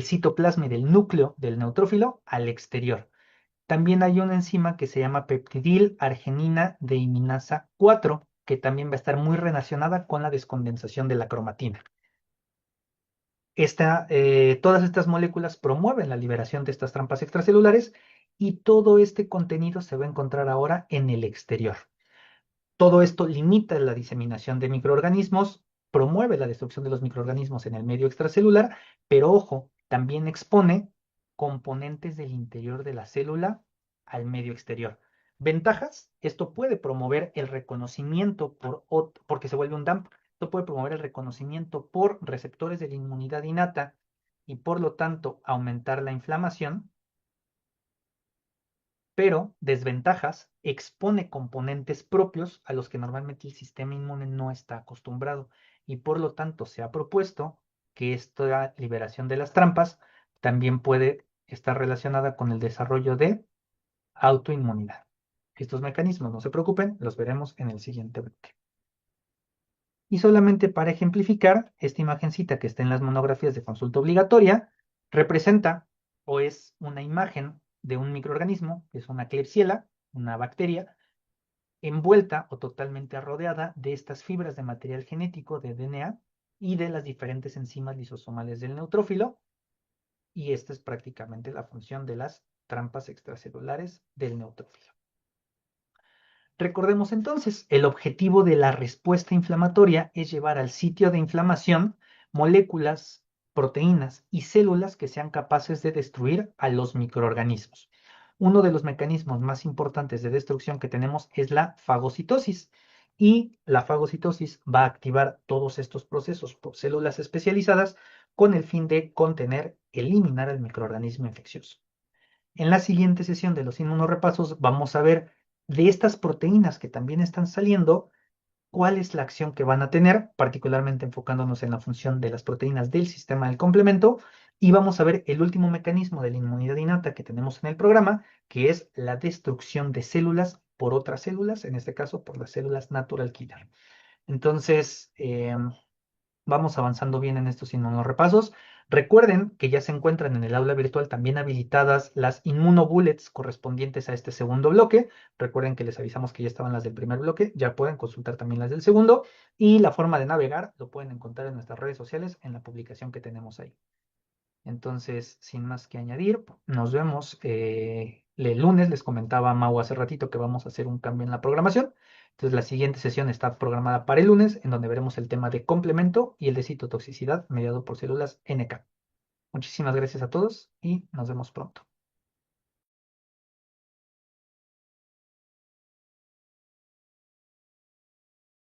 citoplasma y del núcleo del neutrófilo al exterior. También hay una enzima que se llama peptidil arginina deaminasa 4, que también va a estar muy relacionada con la descondensación de la cromatina. Todas estas moléculas promueven la liberación de estas trampas extracelulares y todo este contenido se va a encontrar ahora en el exterior. Todo esto limita la diseminación de microorganismos, promueve la destrucción de los microorganismos en el medio extracelular, pero ojo, también expone componentes del interior de la célula al medio exterior. Ventajas, esto puede promover el reconocimiento porque se vuelve un dump, esto puede promover el reconocimiento por receptores de la inmunidad innata y por lo tanto aumentar la inflamación, pero desventajas, expone componentes propios a los que normalmente el sistema inmune no está acostumbrado y por lo tanto se ha propuesto que esta liberación de las trampas también puede estar relacionada con el desarrollo de autoinmunidad. Estos mecanismos, no se preocupen, los veremos en el siguiente bloque. Y solamente para ejemplificar, esta imagencita que está en las monografías de consulta obligatoria representa o es una imagen de un microorganismo, que es una Klebsiella, una bacteria, envuelta o totalmente rodeada de estas fibras de material genético de DNA y de las diferentes enzimas lisosomales del neutrófilo. Y esta es prácticamente la función de las trampas extracelulares del neutrófilo. Recordemos entonces, el objetivo de la respuesta inflamatoria es llevar al sitio de inflamación moléculas, proteínas y células que sean capaces de destruir a los microorganismos. Uno de los mecanismos más importantes de destrucción que tenemos es la fagocitosis y la fagocitosis va a activar todos estos procesos por células especializadas con el fin de contener, eliminar al microorganismo infeccioso. En la siguiente sesión de los inmunorepasos vamos a ver de estas proteínas que también están saliendo, cuál es la acción que van a tener, particularmente enfocándonos en la función de las proteínas del sistema del complemento, y vamos a ver el último mecanismo de la inmunidad innata que tenemos en el programa, que es la destrucción de células por otras células, en este caso por las células natural killer. Entonces, vamos avanzando bien en estos inmunorepasos. Recuerden que ya se encuentran en el aula virtual también habilitadas las inmunobullets correspondientes a este segundo bloque. Recuerden que les avisamos que ya estaban las del primer bloque, ya pueden consultar también las del segundo. Y la forma de navegar lo pueden encontrar en nuestras redes sociales en la publicación que tenemos ahí. Entonces, sin más que añadir, nos vemos el lunes. Les comentaba Mau hace ratito que vamos a hacer un cambio en la programación. Entonces, la siguiente sesión está programada para el lunes, en donde veremos el tema de complemento y el de citotoxicidad mediado por células NK. Muchísimas gracias a todos y nos vemos pronto.